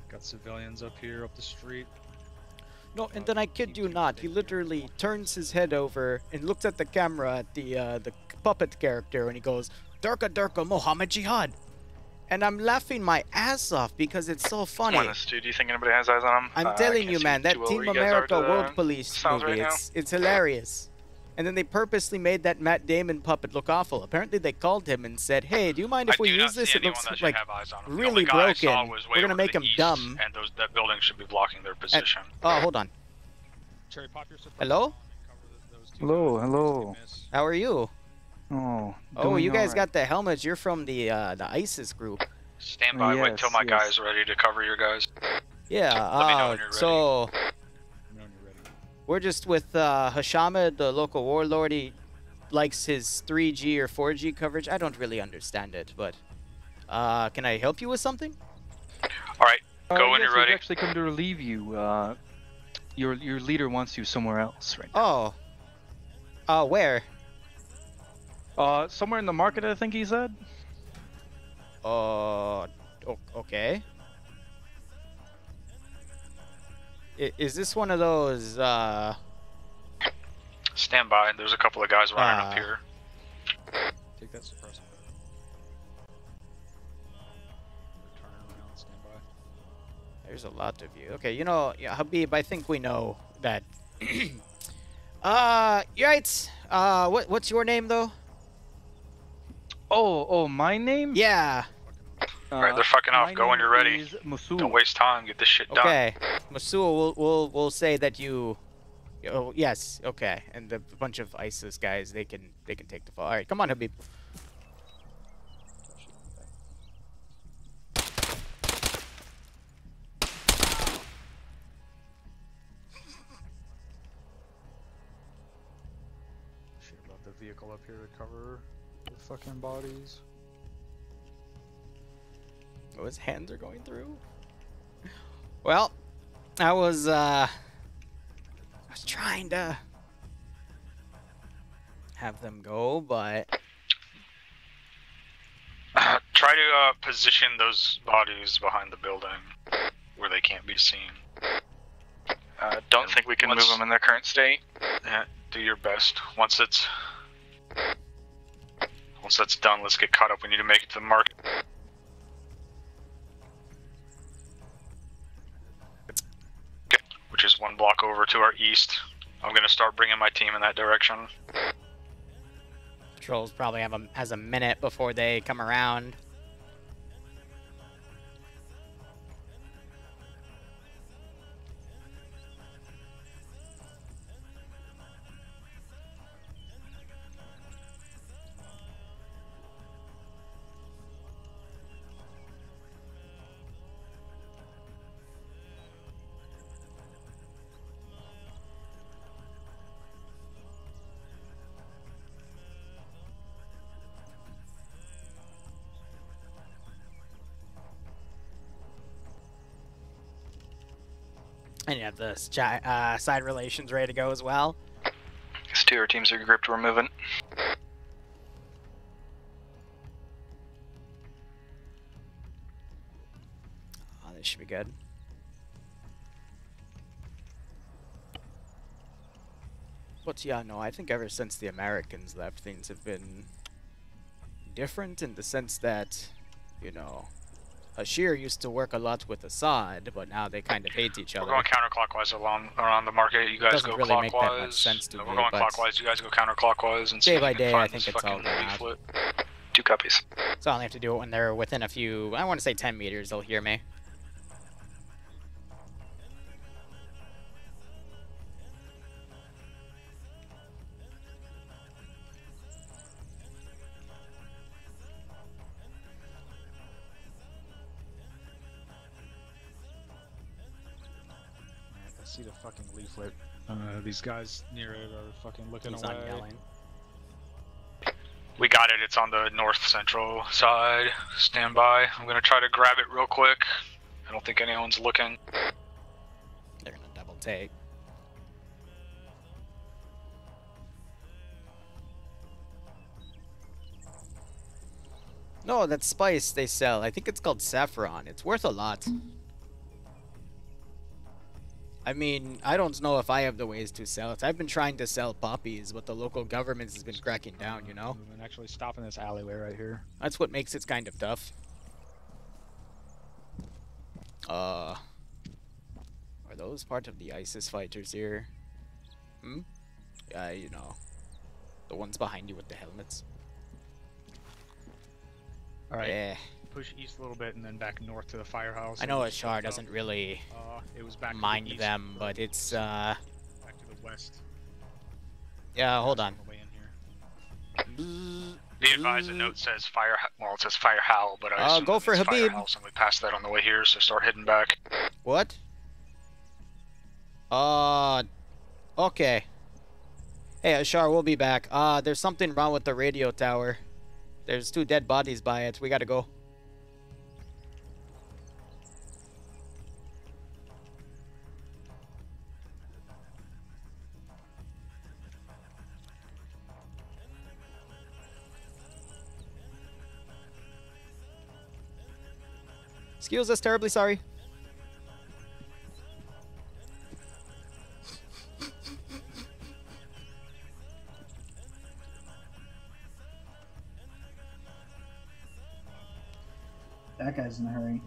Got civilians up here, up the street. No, and then I kid you not, he literally turns his head over and looks at the camera at the puppet character, and he goes, "Durka Durka Mohammed Jihad." And I'm laughing my ass off because it's so funny. Stu, do you think anybody has eyes on him? I'm telling you, man, that Team America World Police movie, it's hilarious. And then they purposely made that Matt Damon puppet look awful. Apparently they called him and said, "Hey, do you mind if we use this? It looks like really broken. We're gonna make him dumb." And that building should be blocking their position. Oh, hold on. Hello? Hello. How are you? Oh, You guys got the helmets. You're from the ISIS group. Stand by, wait till my guy is ready to cover your guys. Yeah, Let me know when you're so we're just with Hashamed, the local warlord. He likes his 3G or 4G coverage. I don't really understand it, but can I help you with something? Alright, go when you're ready. We've actually come to relieve you. Your leader wants you somewhere else right now. Oh. Where? Somewhere in the market, I think he said. Okay. Is this one of those, Stand by, there's a couple of guys running up here. Take that suppressor. Turn around, stand by. There's a lot of you. Okay, yeah, Habib, I think we know that. Right. What's your name, though? Oh, my name? Yeah. Alright, they're fucking off. Go when you're ready. Don't waste time. Get this shit done. Okay. Masul, we'll say that you. Oh, yes. Okay. And the bunch of ISIS guys, they can take the fall. All right, come on, Habib. Shit about the vehicle up here to cover the fucking bodies. Oh, his hands are going through. Well, I was trying to have them go, but try to position those bodies behind the building where they can't be seen. Don't think we can move them in their current state. Yeah, do your best. Once that's done, let's get caught up. We need to make it to the market. Which is 1 block over to our east. I'm gonna start bringing my team in that direction. Patrols probably has a minute before they come around. And you have the side relations ready to go as well. Stu, our teams are gripped. We're moving. Oh, this should be good. But yeah, no, I think ever since the Americans left, things have been different in the sense that, you know, Ashir used to work a lot with Assad, but now they kind of hate each other. We're going counterclockwise around the market. You guys Doesn't go really make clockwise. that much sense to We're me, going but clockwise. You guys go counterclockwise. And see day if by you can day, find I think this it's all fucking bad. leaflet. 2 copies. So I only have to do it when they're within a few, I want to say 10 meters, they'll hear me. I see the fucking leaflet. These guys near it are fucking looking He's away. on yelling. We got it. It's on the north central side. Stand by. I'm gonna try to grab it real quick. I don't think anyone's looking. They're gonna double take. No, that spice they sell. I think it's called saffron. It's worth a lot. I mean, I don't know if I have the ways to sell it. I've been trying to sell poppies, but the local government has been cracking down, you know? And actually stop in this alleyway right here. That's what makes it kind of tough. Are those part of the ISIS fighters here? Hmm? Yeah, you know. The ones behind you with the helmets. Alright. Yeah. Push east a little bit and then back north to the firehouse. I know Ashar doesn't really it was back mind to the east, them, but it's, back to the west. Yeah, hold on. On the way in here. Be advised, the note says fire. Well, it says fire howl, but I assume go it for means fire Habib. howl, so we passed that on the way here, so start heading back. What? Okay. Hey, Ashar, we'll be back. There's something wrong with the radio tower. There's 2 dead bodies by it. We gotta go. Excuse us, terribly sorry. That guy's in a hurry.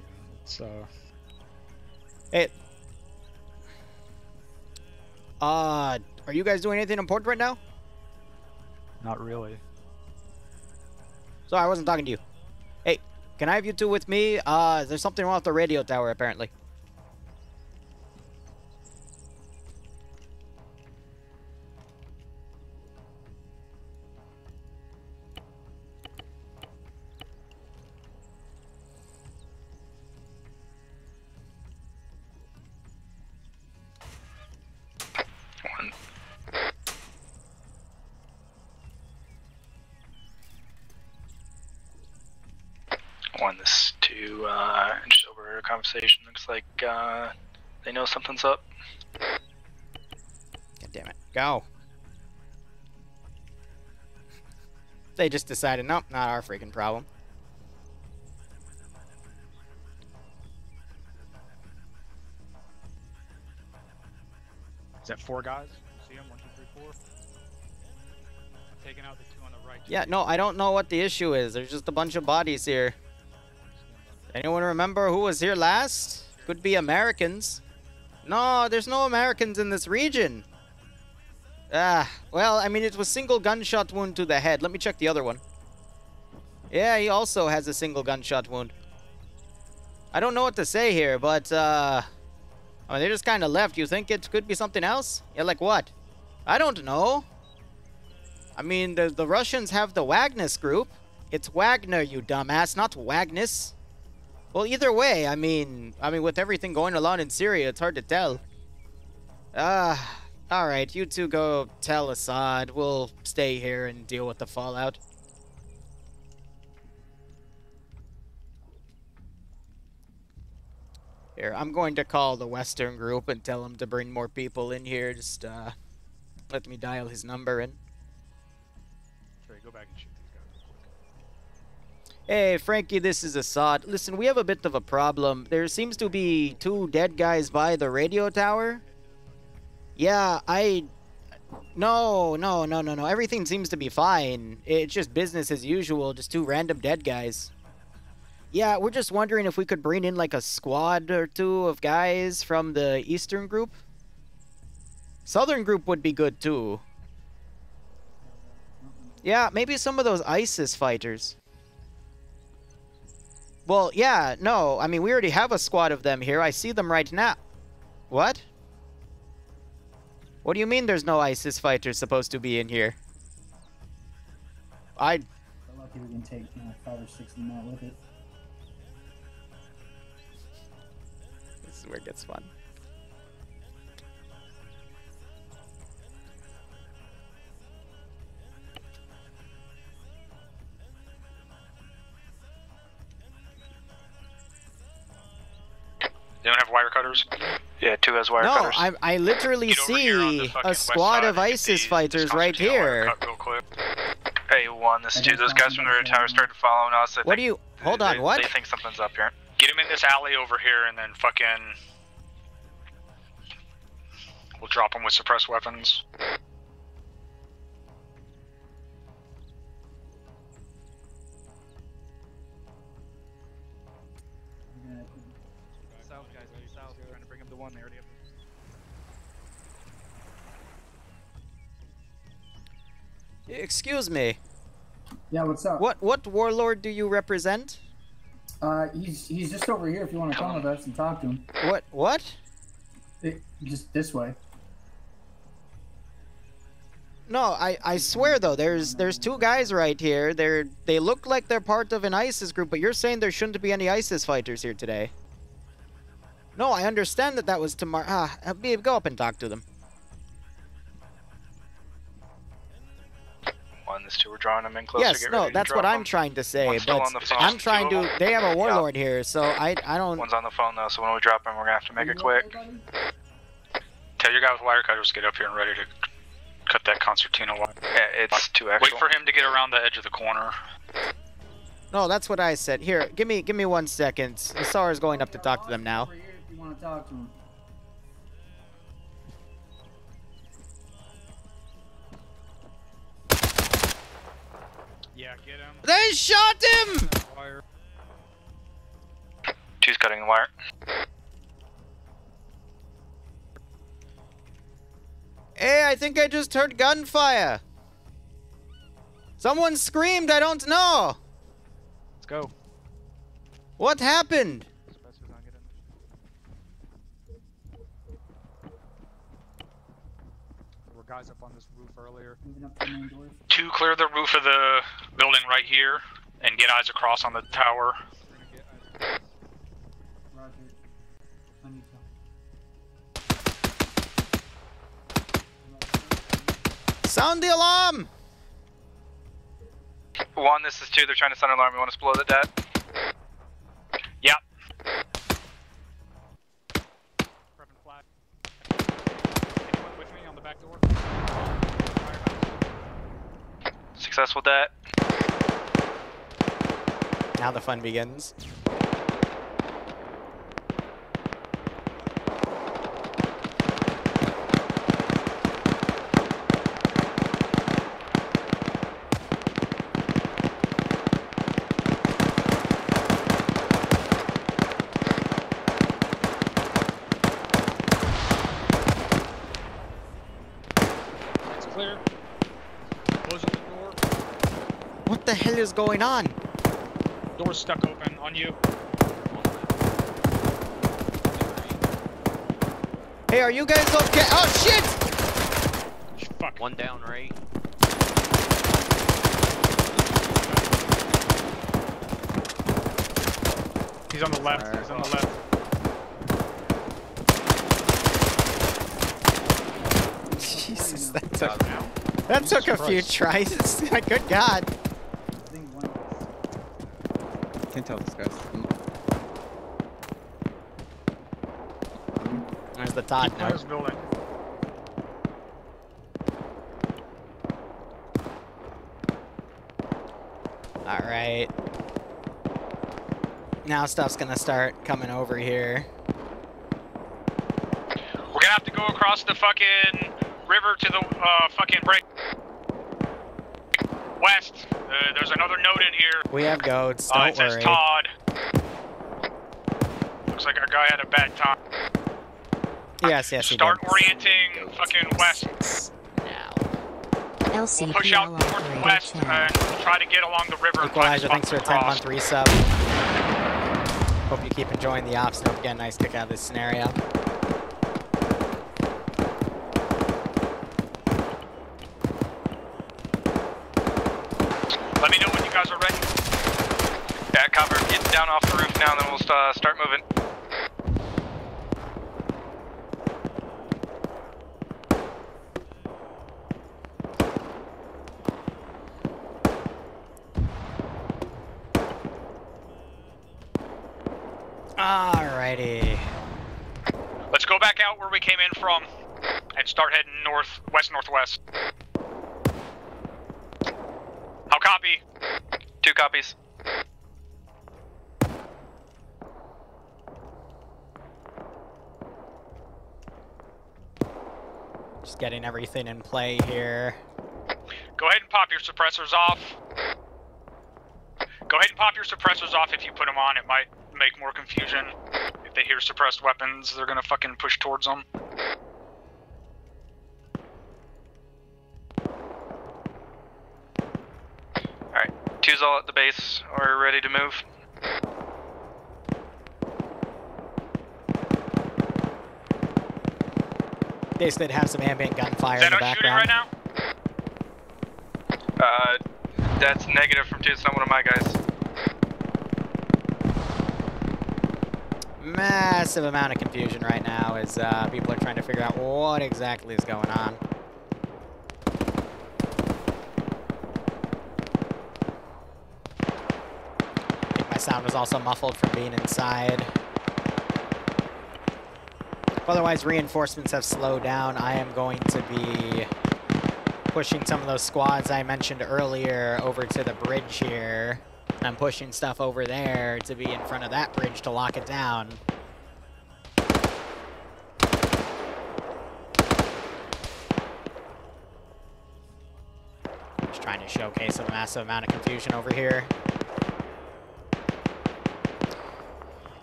So. Hey. Are you guys doing anything important right now? Not really. Sorry, I wasn't talking to you. Hey, can I have you two with me? There's something wrong with the radio tower, apparently. This to just overheard a conversation. Looks like they know something's up. God damn it. Go. They just decided, nope, not our freaking problem. Is that 4 guys? See them? 1, 2, 3, 4. Taking out the 2 on the right. Yeah, no, I don't know what the issue is. There's just a bunch of bodies here. Anyone remember who was here last? Could be Americans. No, there's no Americans in this region. Well, I mean, it was single gunshot wound to the head. Let me check the other one. Yeah, he also has a single gunshot wound. I don't know what to say here, but, I mean, they just kind of left. You think it could be something else? Yeah, like what? I don't know. I mean, the Russians have the Wagner group. It's Wagner, you dumbass, not Wagnus. Well, either way, I mean, with everything going on in Syria, it's hard to tell. Alright, you two go tell Assad. We'll stay here and deal with the fallout. Here, I'm going to call the Western group and tell them to bring more people in here. Just, let me dial his number in. Trey, go back and shoot these guys real quick. Hey, Frankie, this is Assad. Listen, we have a bit of a problem. There seems to be 2 dead guys by the radio tower. Yeah, No. Everything seems to be fine. It's just business as usual, just 2 random dead guys. Yeah, we're just wondering if we could bring in like a squad or 2 of guys from the Eastern group. Southern group would be good too. Yeah, maybe some of those ISIS fighters. Well, yeah, no, I mean, we already have a squad of them here. I see them right now. What? What do you mean there's no ISIS fighters supposed to be in here? We're lucky we can take 5 or 6 of them out with it. This is where it gets fun. They don't have wire cutters? Yeah, 2 has wire cutters. No, I literally see a squad of ISIS fighters right here. Hey, 1, this is 2. Those guys from the tower started following us. What do you... Hold on, what? They think something's up here. Get him in this alley over here and then fucking... We'll drop him with suppressed weapons. South, guys, south. Trying to bring him to 1 there. Excuse me. Yeah, what's up? What warlord do you represent? He's just over here if you want to come with us and talk to him. What? Just this way. No, I swear though, there's 2 guys right here. They look like they're part of an ISIS group, but you're saying there shouldn't be any ISIS fighters here today. No, I understand that was tomorrow. Go up and talk to them. 1, this 2, we're drawing them in closer. Yes, no, that's what I'm trying to say. One's still But on the phone. I'm trying to. They have a warlord here, so I don't. 1's on the phone though, so when we drop him, we're gonna have to make it quick. Tell your guy with wire cutters to get up here and ready to cut that concertina wire. Yeah, it's 2 actual. Wait for him to get around the edge of the corner. No, that's what I said. Here, give me 1 second. Sarah's going up to talk to them now. Over here if you want to talk to him. Yeah, get him. They shot him! 2's cutting the wire. Hey, I think I just heard gunfire. Someone screamed, I don't know. Let's go. What happened? There were guys up on this roof earlier. Moving up to the main doors. 2, clear the roof of the building right here and get eyes across on the tower. Roger. On you, Sound the alarm! 1, this is 2. They're trying to sound an alarm. You want us to blow the dead? Yep. Prepping flag. Anyone with me on the back door? Successful dead. Now the fun begins. Clear. Closing the door. What the hell is going on? Door's stuck open on you. Hey, are you guys okay? Oh, shit! Fuck. 1 down, right? He's on the left. He's on the left. Jesus, that took a few tries. Good God. Can't tell this guy's. There's the Todd now. Building. Alright. Now stuff's gonna start coming over here. We're gonna have to go across the fucking river to the fucking break west. There's another note in here. We have goats, It don't says worry. Todd. Looks like our guy had a bad time. Yes, he Start did. orienting fucking west. We'll push out LCPL northwest operator and we'll try to get along the river. and find a Equalizer, spot thanks for a to cross. 10-month resub. Hope you keep enjoying the ops and hope you get a nice kick out of this scenario. Let me know when you guys are ready. Yeah, copper. Get down off the roof now, then we'll start moving. Alrighty. Let's go back out where we came in from and start heading northwest. How copy? 2 copies. Just getting everything in play here. Go ahead and pop your suppressors off. Go ahead and pop your suppressors off if you put them on. It might make more confusion. If they hear suppressed weapons, they're gonna fucking push towards them. Alright, 2's all at the base. We're ready to move. Basically, to have some ambient gunfire Is in that the us shooting right background. now? That's negative from 2. It's not one of my guys. Massive amount of confusion right now as people are trying to figure out what exactly is going on. I think my sound was also muffled from being inside. Otherwise, reinforcements have slowed down. I am going to be pushing some of those squads I mentioned earlier over to the bridge here. I'm pushing stuff over there to be in front of that bridge to lock it down. Just trying to showcase a massive amount of confusion over here.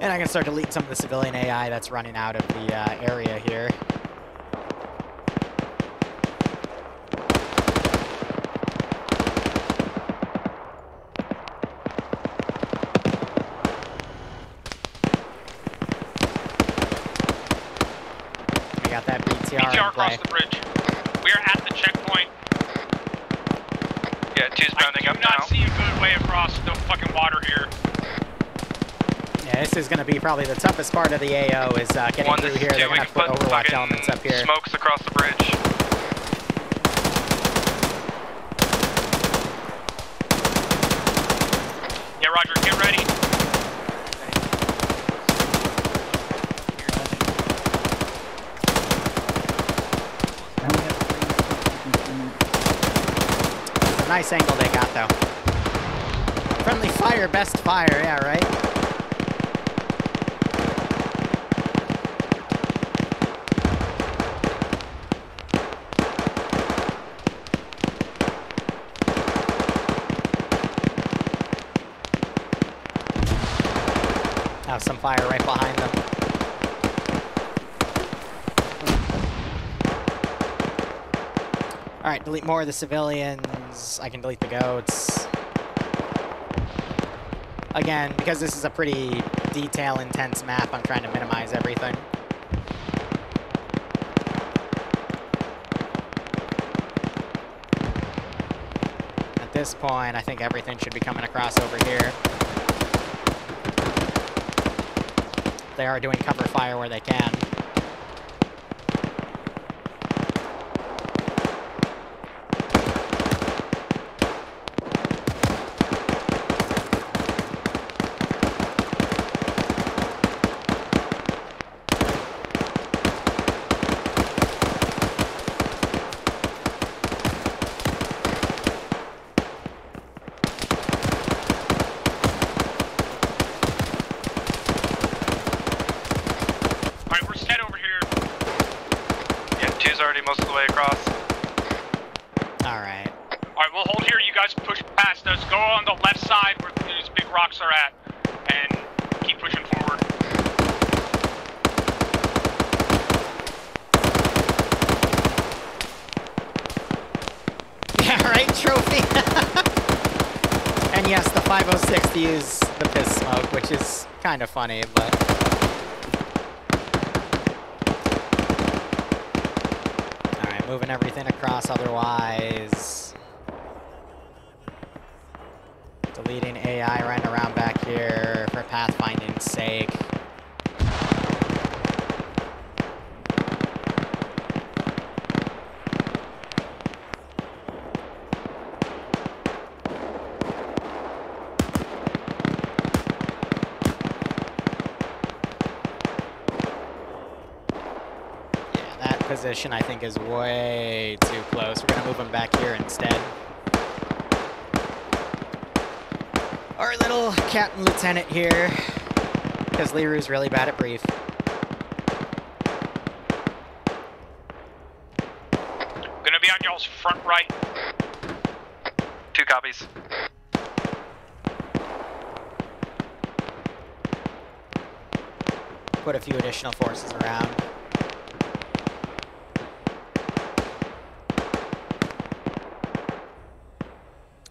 And I can start deleting some of the civilian AI that's running out of the area here. We got that BTR in BTR play. across the bridge. We are at the checkpoint. Yeah, 2's rounding up I do not now. see a good way across the fucking water here. Yeah, this is going to be probably the toughest part of the AO is getting 1, through this here. is 2. They're We going to can have to put put Overwatch fucking elements up here. smokes across the bridge. Yeah, Roger, get ready. It's a nice angle they got, though. Friendly fire, best fire, yeah, right? Have some fire right behind them. Alright, delete more of the civilians. I can delete the goats. Again, because this is a pretty detail-intense map, I'm trying to minimize everything. At this point, I think everything should be coming across over here. They are doing cover fire where they can. big rocks are at, and keep pushing forward. Yeah, right, trophy. And yes, the 506 to use the piss smoke, which is kind of funny, but... Alright, moving everything across otherwise. Deleting AI running around back here for pathfinding's sake. Position I think is way too close. We're gonna move him back here instead. Our little captain lieutenant here, because Liru's really bad at brief. Gonna be on y'all's front right. 2 copies. Put a few additional forces around.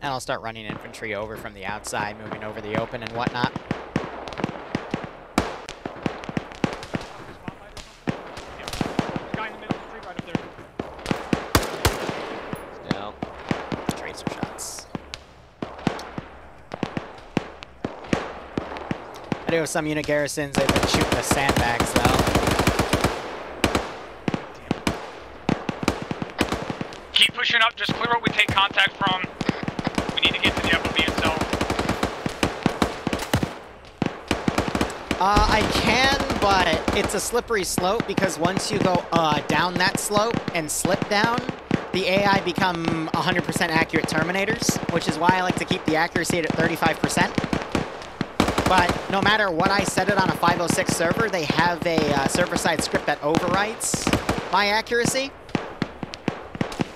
And I'll start running infantry over from the outside, moving over the open and whatnot. Down. Tracer shots. I do have some unit garrisons. They've been shooting the sandbags though. Keep pushing up, just clear what we take contact from. We need to get to the FOB itself. I can, but it's a slippery slope because once you go down that slope and slip down, the AI become 100% accurate Terminators, which is why I like to keep the accuracy at 35%. But no matter what I set it on a 506 server, they have a server-side script that overwrites my accuracy.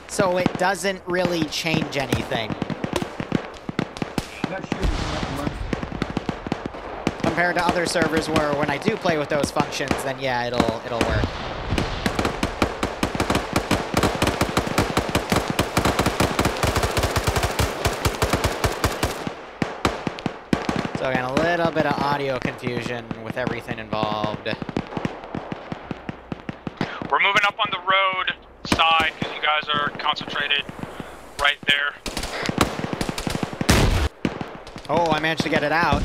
So it doesn't really change anything. Compared to other servers where when I do play with those functions, then yeah, it'll work. So again, a little bit of audio confusion with everything involved. We're moving up on the road side because you guys are concentrated right there. Oh, I managed to get it out.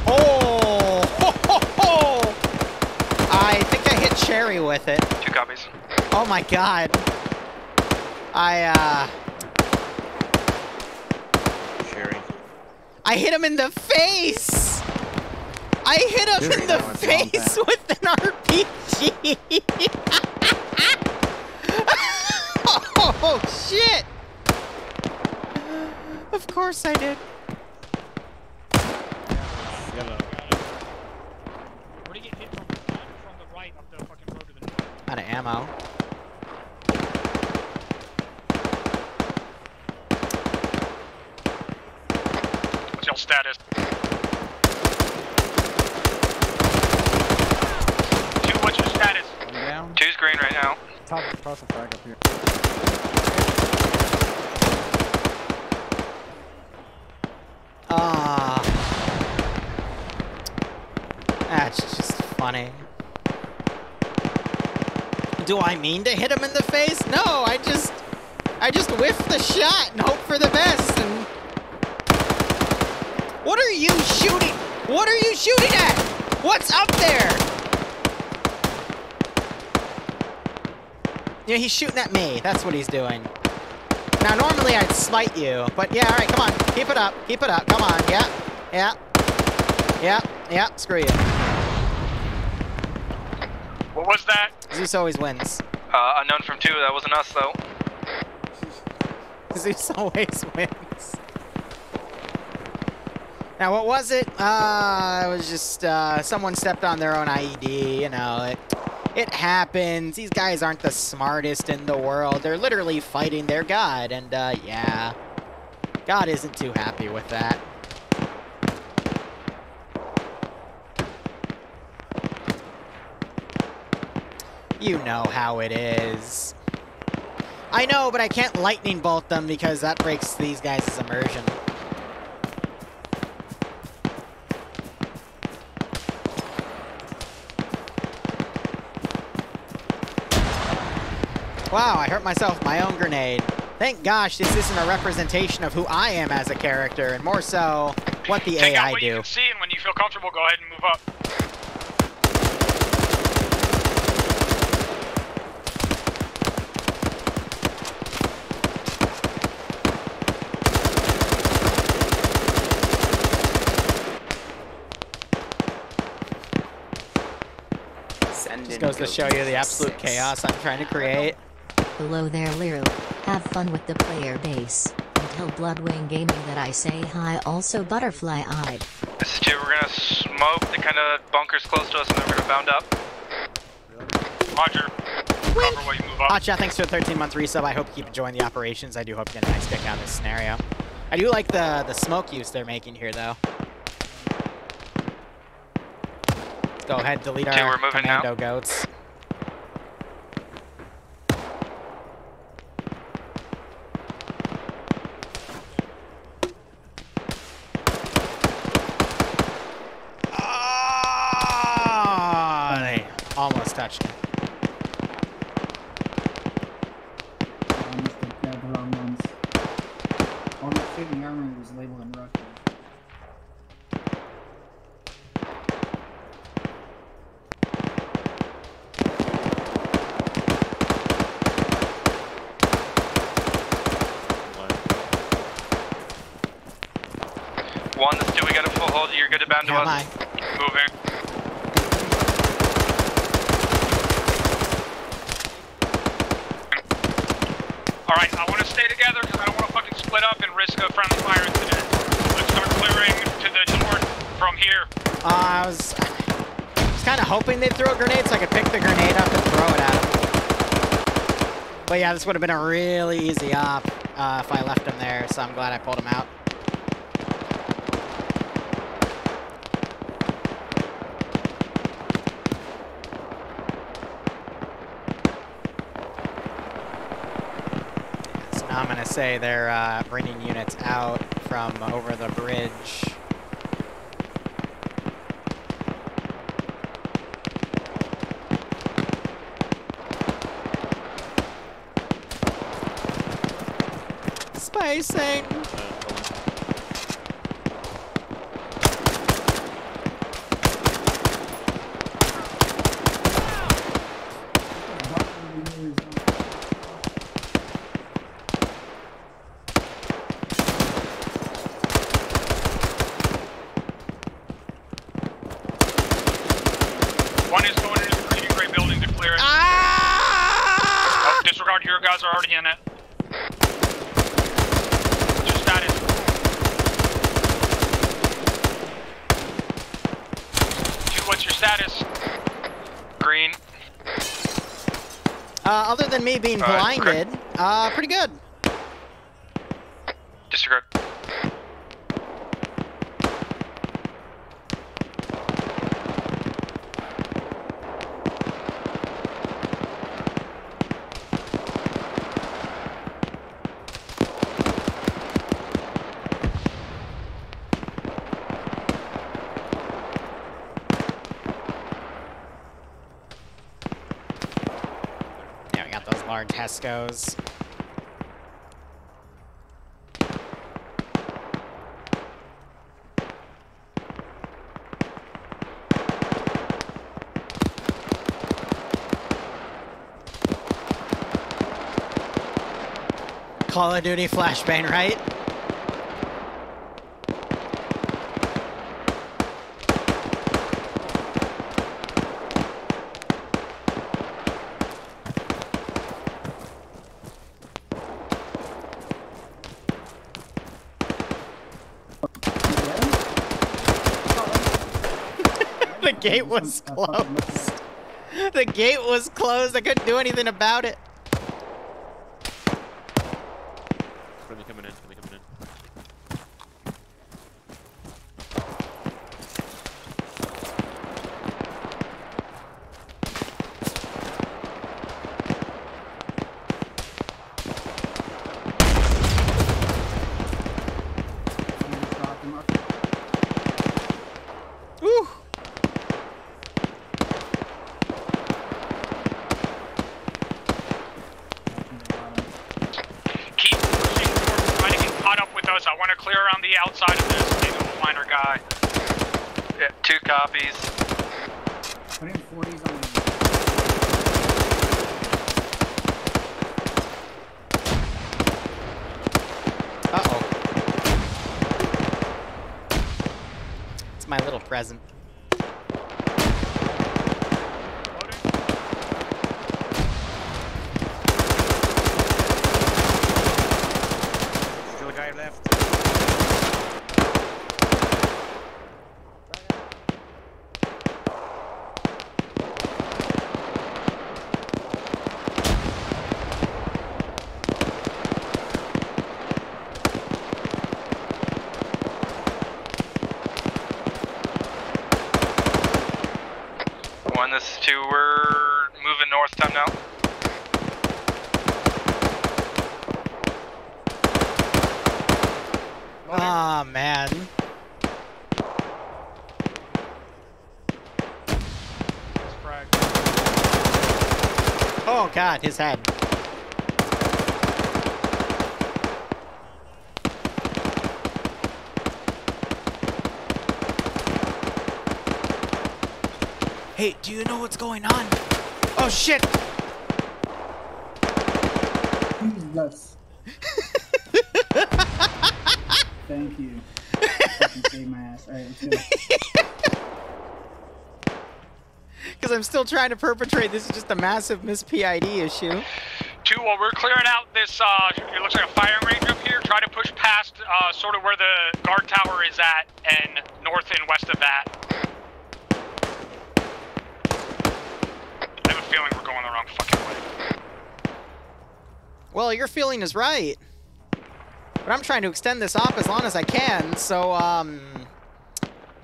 Oh! Ho, ho, ho! I think I hit Cherry with it. 2 copies. Oh my god. Cherry. I hit him in the face! I hit him in the face with an RPG! Oh, shit! Of course I did. Where do you get hit from the right up the fucking road to the north? Out of ammo. What's y'all status? 2, what's your status? One down. 2's green right now. Top toss a flag up here. That's just funny. Do I mean to hit him in the face? No, I just whiff the shot and hope for the best. And what are you shooting? What are you shooting at? What's up there? Yeah, he's shooting at me. That's what he's doing. Now, normally I'd smite you, but yeah, all right, come on. Keep it up. Keep it up. Come on. Yeah. Yeah. Yeah. Yeah. Screw you. What was that? Zeus always wins. Unknown from 2, that wasn't us though. Zeus always wins. Now, what was it? It was just, someone stepped on their own IED, you know, it happens. These guys aren't the smartest in the world. They're literally fighting their god, and, yeah. God isn't too happy with that. You know how it is. I know, but I can't lightning bolt them because that breaks these guys' immersion. Wow, I hurt myself with my own grenade. Thank gosh this isn't a representation of who I am as a character, and more so, what the Take out AI what you do. can see, and when you feel comfortable, go ahead and move up. Just goes to show you the absolute chaos I'm trying to create. Hello there, Liru. Have fun with the player base. And tell Bloodwing Gaming that I say hi, also butterfly-eyed. This is 2, we're gonna smoke the kind of bunkers close to us and then we're gonna bound up. Roger. Cover while you move up. Hotshot, thanks for the 13-month resub. I hope you keep enjoying the operations. I do hope you get a nice kick out of this scenario. I do like the smoke use they're making here, though. Let's go ahead, delete our we're moving commando now. goats. They almost touched it. I must have grabbed the wrong ones. All the shooting armor was labeled in Russian. One, this 2, we got a full hold. You're good to bound to us. Moving. Alright, I want to stay together because I don't want to fucking split up and risk a friendly fire incident. Let's start clearing to the north from here. I was kind of hoping they'd throw a grenade so I could pick the grenade up and throw it at them. But yeah, this would have been a really easy op if I left him there, so I'm glad I pulled him out. I'm gonna say they're bringing units out from over the bridge. Spacing. One is going into the green and gray building to clear it. Oh, disregard, your guys are already in it. What's your status? Two, what's your status? Green. Other than me being blinded, pretty good. Disregard. Yeah, we got those large Hescos. Call of Duty flashbang, right? The gate was closed. The gate was closed. I couldn't do anything about it. Friendly coming in, friendly coming in. Yeah, 2 copies. Put in 40s on the... Uh-oh. It's my little present. Still a guy left. One, this is 2, we're moving north time now. Ah, man. Oh god, his head. Hey, do you know what's going on? Oh shit! Jesus. Thank you. Fucking save my ass. Alright, let's go. Because I'm still trying to perpetrate. This is just a massive miss-PID issue. 2, while we're clearing out this, it looks like a firing range up here, try to push past sort of where the guard tower is at, and north and west of that. I have a feeling we're going the wrong fucking way. Well, your feeling is right. But I'm trying to extend this off as long as I can, so,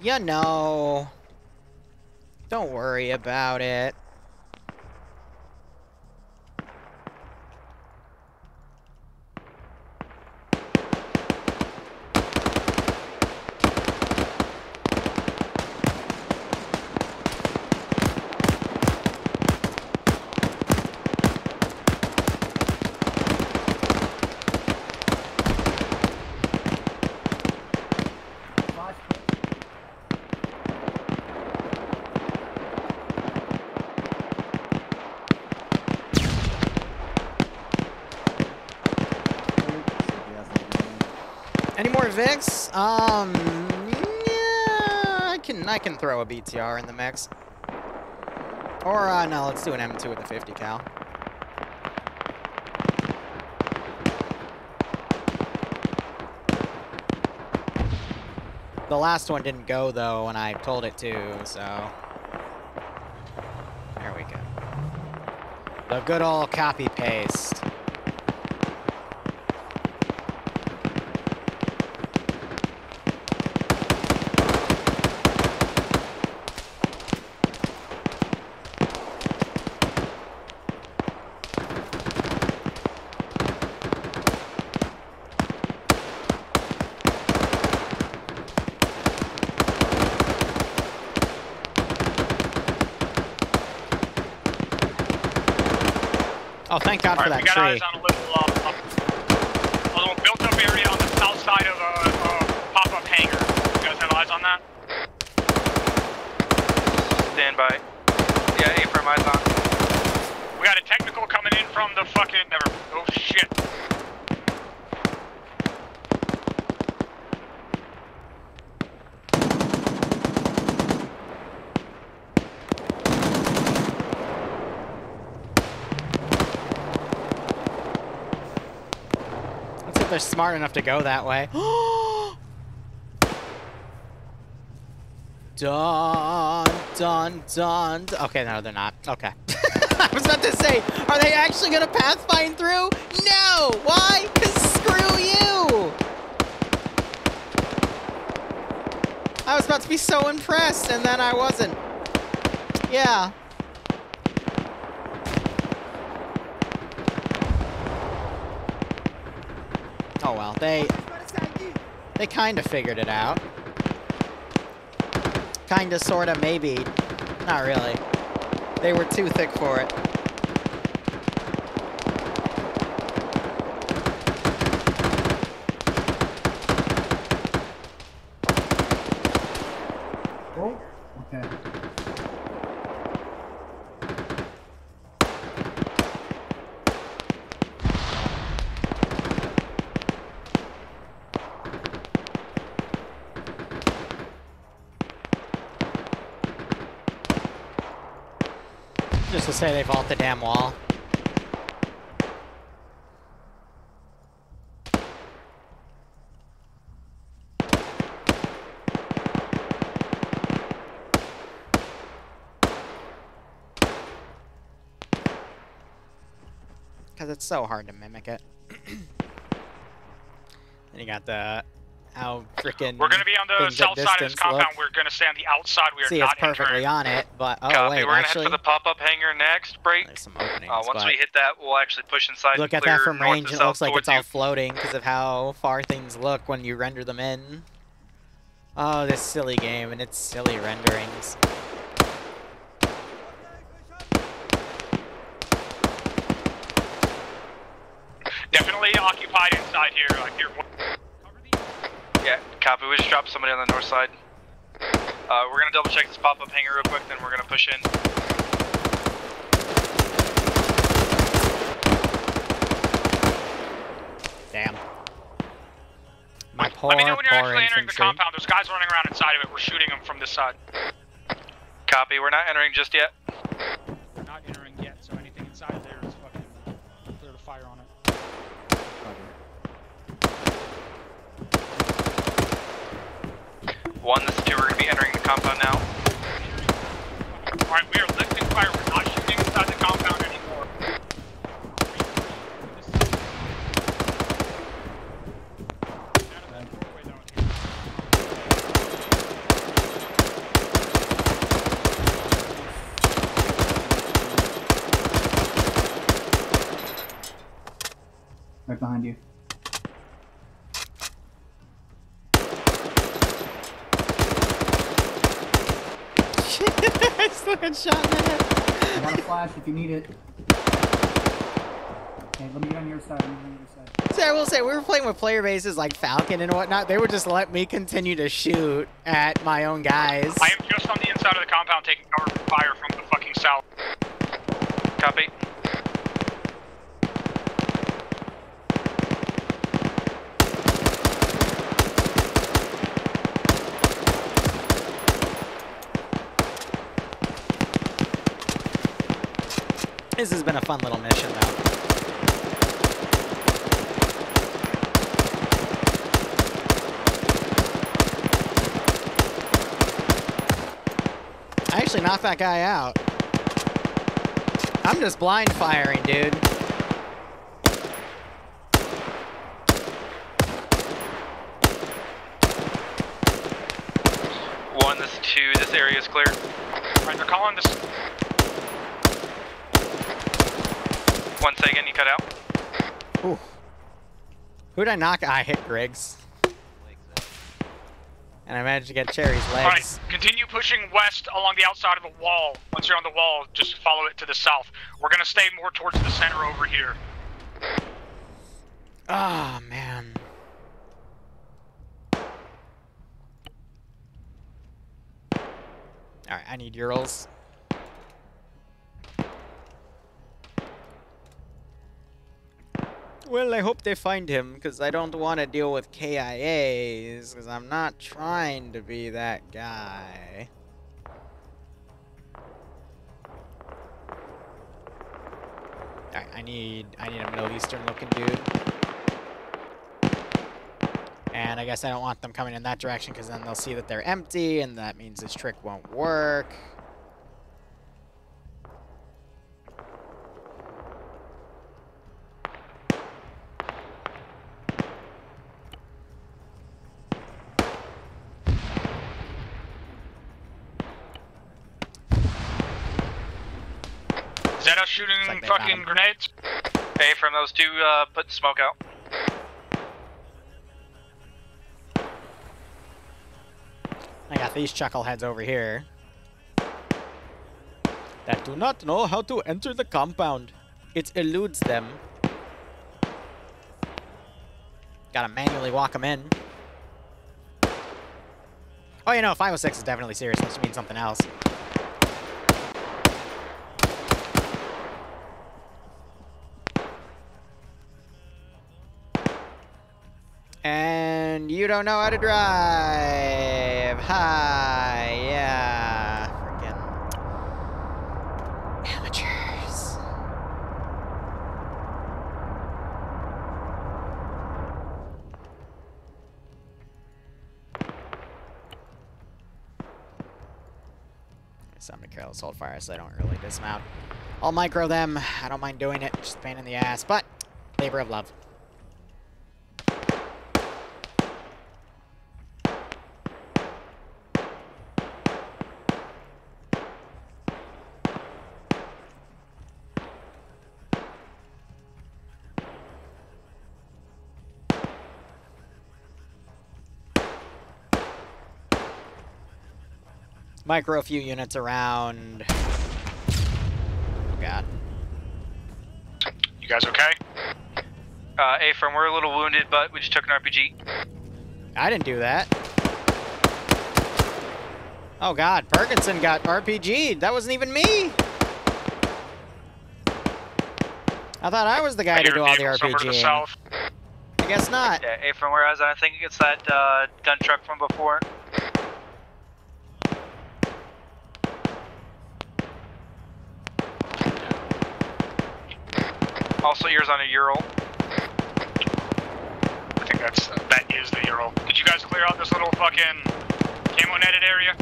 you know, don't worry about it. Any more Vicks? Yeah, I can throw a BTR in the mix. Or, no, let's do an M2 with a 50 cal. The last one didn't go, though, when I told it to, so... There we go. The good old copy-paste. Oh, thank God for that We got tree. eyes on a little built-up area on the south side of a pop-up hangar. You guys have eyes on that? Stand by. Yeah, A-firm eyes on. We got a technical coming in from the fucking... Oh, shit. Let's see if they're smart enough to go that way. Dun, dun, dun. Okay, no, they're not. Okay. I was about to say, are they actually going to pathfind through? No! Why? Because screw you! I was about to be so impressed, and then I wasn't. Yeah. Oh well, they kind of figured it out. Kinda, sorta, maybe. Not really. They were too thick for it. Oh, okay. Just to say they vault the damn wall. Because it's so hard to mimic it. Then you got the how freaking. We're gonna be on the south side of this compound. We're gonna stay on the outside. We are See, not it's perfectly on it, but oh Copy. wait, We're gonna actually, head for the pop-up hangar next. Break. there's some openings. Once but we hit that, we'll actually push inside. look and at that clear from north range, and and it south looks like it's towards all you. floating because of how far things look when you render them in. Oh, this silly game and its silly renderings. definitely occupied inside here. I hear. Yeah, copy. We just dropped somebody on the north side. We're gonna double check this pop-up hangar real quick, then we're gonna push in. Damn. My poor, Let me know when you're poor actually entering the infantry. compound. There's guys running around inside of it. We're shooting them from this side. Copy. We're not entering just yet. We're not entering yet, so anything inside there is fucking clear to fire on it. One, this is two. We're gonna be entering the compound now. Alright, we are lifting fire. We're not shooting inside the compound anymore. Right behind you. I still got shot in the head. I got a flash if you need it. Okay, let me get on your side. Let me get on your side. So I will say, we were playing with player bases like Falcon and whatnot. They would just let me continue to shoot at my own guys. I am just on the inside of the compound taking cover from fire from the fucking south. Copy. This has been a fun little mission, though. I actually knocked that guy out. I'm just blind firing, dude. One, this is two. This area is clear. Alright, they're calling this. One second, you cut out. Ooh. Who'd I knock? I hit Griggs. And I managed to get Cherry's legs. Alright, continue pushing west along the outside of the wall. Once you're on the wall, just follow it to the south. We're gonna stay more towards the center over here. Ah, man. Alright, I need Urals. Well, I hope they find him, because I don't want to deal with KIAs, because I'm not trying to be that guy. Alright, I need a Middle Eastern looking dude. And I guess I don't want them coming in that direction, because then they'll see that they're empty, and that means this trick won't work. Is that us shooting like they fucking found him. grenades? Hey, from those two, put the smoke out. I got these chuckleheads over here that do not know how to enter the compound. It eludes them. Gotta manually walk them in. Oh, you know, 506 is definitely serious. Must mean something else. And you don't know how to drive. Hi, yeah. Freaking amateurs. Something to careless hold fire, so I don't really dismount. I'll micro them. I don't mind doing it. Just a pain in the ass, but labor of love. Micro a few units around. Oh god. You guys okay? A-Firm, we're a little wounded, but we just took an RPG. I didn't do that. Oh god, Perkinson got RPG'd. That wasn't even me. I thought I was the guy to do all the RPGing. I guess not. Yeah, A-Firm, where I was at, I think it's that gun truck from before. Also, yours on a Ural. I think that is the Ural. Did you guys clear out this little fucking camo netted area?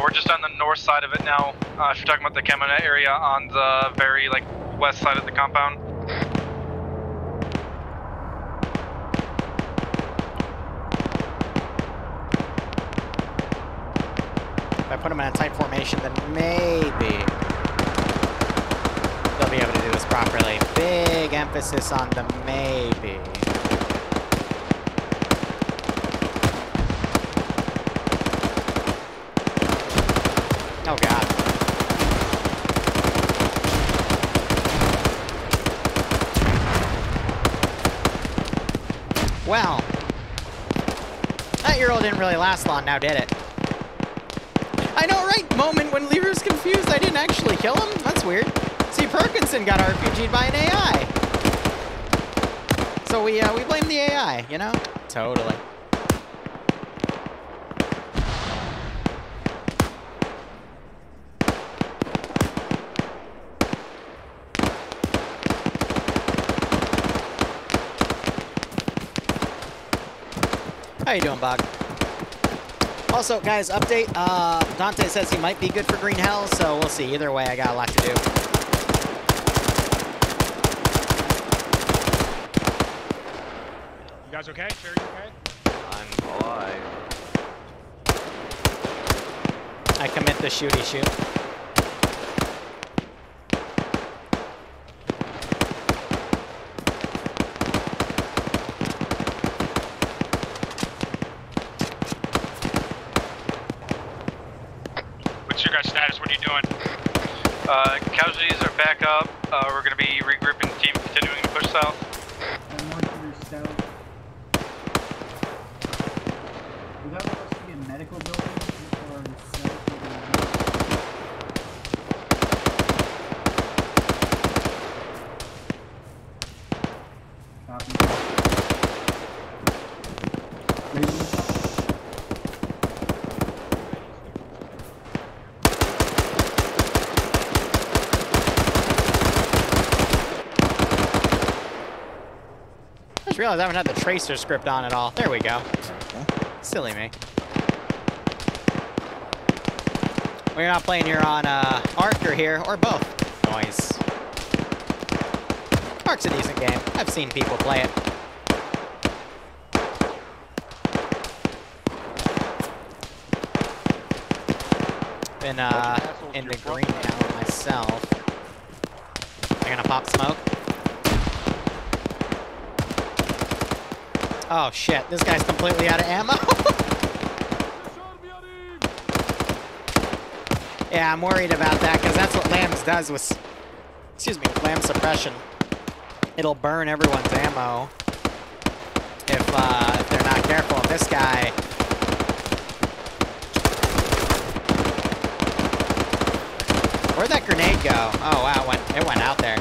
We're just on the north side of it now. If you're talking about the camo net area on the very west side of the compound. If I put them in a tight formation, then maybe they'll be able to do this properly. Big emphasis on the maybe. Oh god. Well, that Ural didn't really last long now, did it? I know, right? Moment when Liru's confused, I didn't actually kill him? That's weird. See, Perkinson got RPG'd by an AI. So we blame the AI, you know? Totally. How you doing, Bog? Also, guys, update. Dante says he might be good for Green Hell, so we'll see. Either way, I got a lot to do. You guys okay? Sure, you okay? I'm alive. I commit the shooty shoot. Status, what are you doing? Casualties are back up. We're going to be regrouping the team, continuing to push south. I'm more to your south. Was that supposed to be a medical building? Or south of I just realized I haven't had the tracer script on at all. There we go. Silly me. We're not playing here on Arc or here, or both. Noise. Arc's a decent game. I've seen people play it. Been in the green town myself. I'm gonna pop smoke. Oh shit, this guy's completely out of ammo. Yeah, I'm worried about that because that's what Lambs does with, excuse me, with Lamb suppression. It'll burn everyone's ammo if they're not careful. And this guy Where'd that grenade go? Oh wow, it went out there.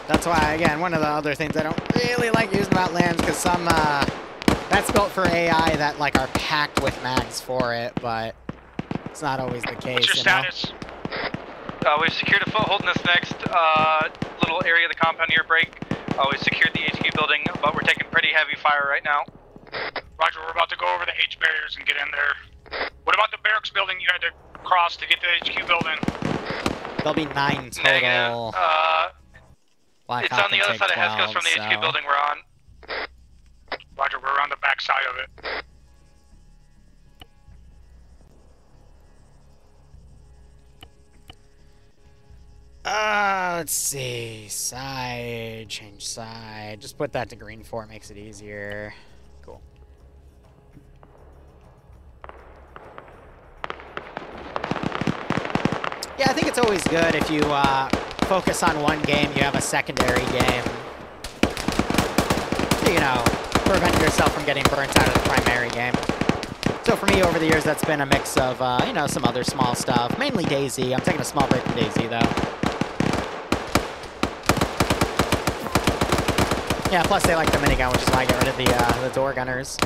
That's why, again, one of the other things I don't really like using about lands, because some, that's built for AI that, like, are packed with mags for it, but it's not always the case, What's your status? We've secured a foothold in this next little area of the compound near break. We've secured the HQ building, but we're taking pretty heavy fire right now. Roger, we're about to go over the H barriers and get in there. What about the barracks building you had to cross to get to the HQ building? There'll be 9 total. Negative. It's on the other side of 12, Hescos from the so. HQ building we're on. Roger, we're on the back side of it. Let's see. Side, change side. Just put that to green 4, makes it easier. Cool. Yeah, I think it's always good if you focus on one game, you have a secondary game. You know, prevent yourself from getting burnt out of the primary game. So for me, over the years, that's been a mix of, you know, some other small stuff. Mainly Daisy. I'm taking a small break from Daisy, though. Yeah, plus they like the minigun, which is why I get rid of the door gunners.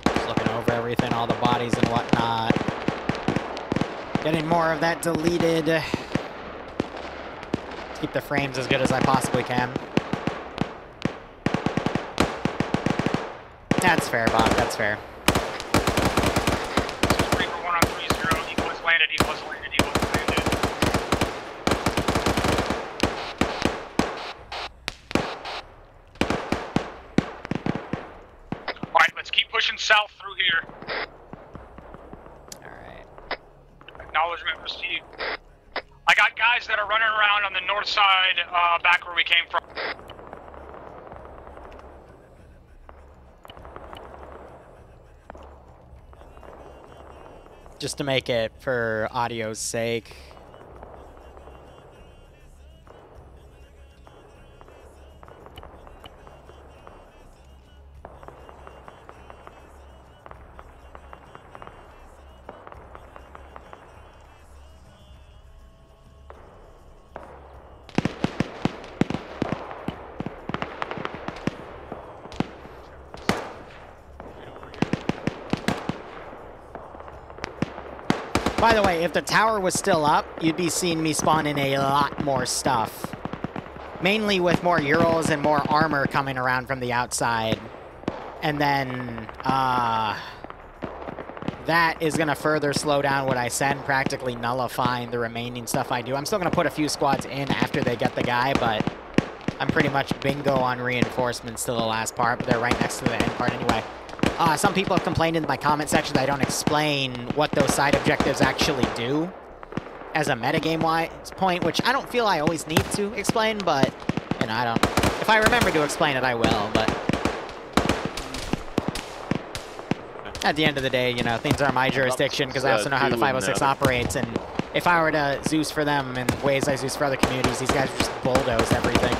Just looking over everything, all the bodies and whatnot. Getting more of that deleted. Keep the frames as good as I possibly can. That's fair, Bob. That's fair. This is Reaper 1 on 3-0. Eagle has landed. Eagle has landed. Eagle has landed. All right, let's keep pushing south through here. All right. Acknowledgement received. I got guys that are running around on the north side, back where we came from. Just to make it for audio's sake. By the way, if the tower was still up, you'd be seeing me spawn in a lot more stuff. Mainly with more Urals and more armor coming around from the outside. And then, that is going to further slow down what I send, practically nullifying the remaining stuff I do. I'm still going to put a few squads in after they get the guy, but I'm pretty much bingo on reinforcements to the last part, but they're right next to the end part anyway. Some people have complained in my comment section that I don't explain what those side objectives actually do as a metagame-wise point, which I don't feel I always need to explain, but, you know, I don't. If I remember to explain it, I will, but at the end of the day, you know, things are my jurisdiction because I also know how the 506 operates, and if I were to Zeus for them in ways I Zeus for other communities, these guys would just bulldoze everything.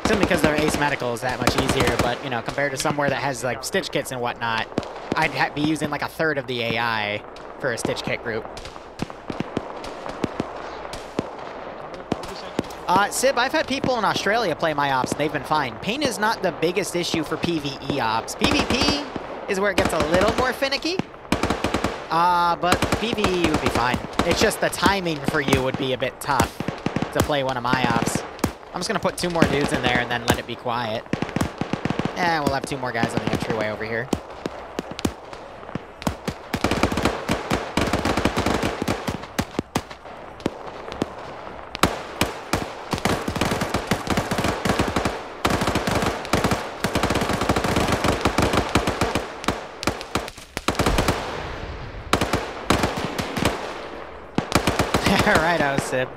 Simply because their ace medical is that much easier, but, you know, compared to somewhere that has, like, stitch kits and whatnot, I'd be using, like, a third of the AI for a stitch kit group. Sib, I've had people in Australia play my ops, and they've been fine. Pain is not the biggest issue for PvE ops. PvP is where it gets a little more finicky, but PvE would be fine. It's just the timing for you would be a bit tough to play one of my ops. I'm just going to put 2 more dudes in there and then let it be quiet. Yeah, we'll have 2 more guys on the entryway over here. Righto, Sib.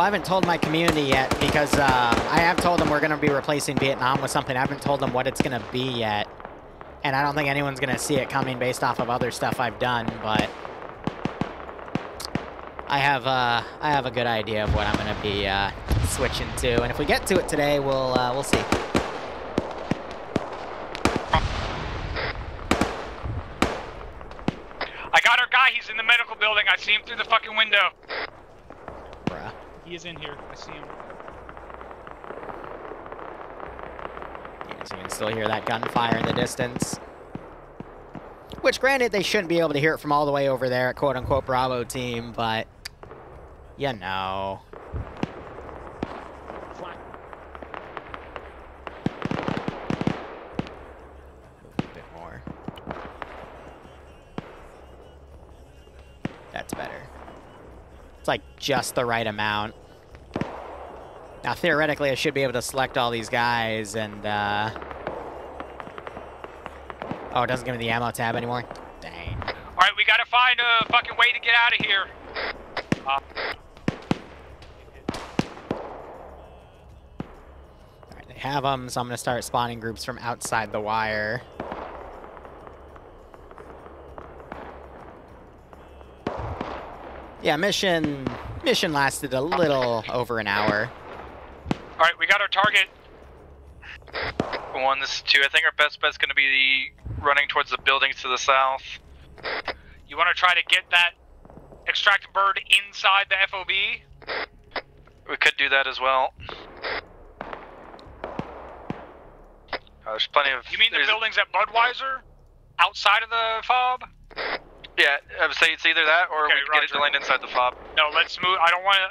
Well, I haven't told my community yet because I have told them we're going to be replacing Vietnam with something. I haven't told them what it's going to be yet. And I don't think anyone's going to see it coming based off of other stuff I've done, but I have a good idea of what I'm going to be switching to. And if we get to it today, we'll see. I got our guy. He's in the medical building. I see him through the fucking window. Bruh. He is in here. I see him. Yeah, so you can still hear that gunfire in the distance. Which, granted, they shouldn't be able to hear it from all the way over there at quote-unquote Bravo team, but you know. A bit more. That's better. It's like just the right amount. Now, theoretically, I should be able to select all these guys and, oh, it doesn't give me the ammo tab anymore? Dang. Alright, we gotta find a fucking way to get out of here. Alright, they have them, so I'm gonna start spawning groups from outside the wire. Yeah, mission lasted a little over an hour. Alright, we got our target. 1, this is 2. I think our best bet's gonna be running towards the buildings to the south. You wanna try to get that extract bird inside the FOB? We could do that as well. There's plenty of... You mean the buildings at Budweiser? Outside of the FOB? Yeah, I would say it's either that or we can get it to land inside the FOB. No, let's move. I don't wanna...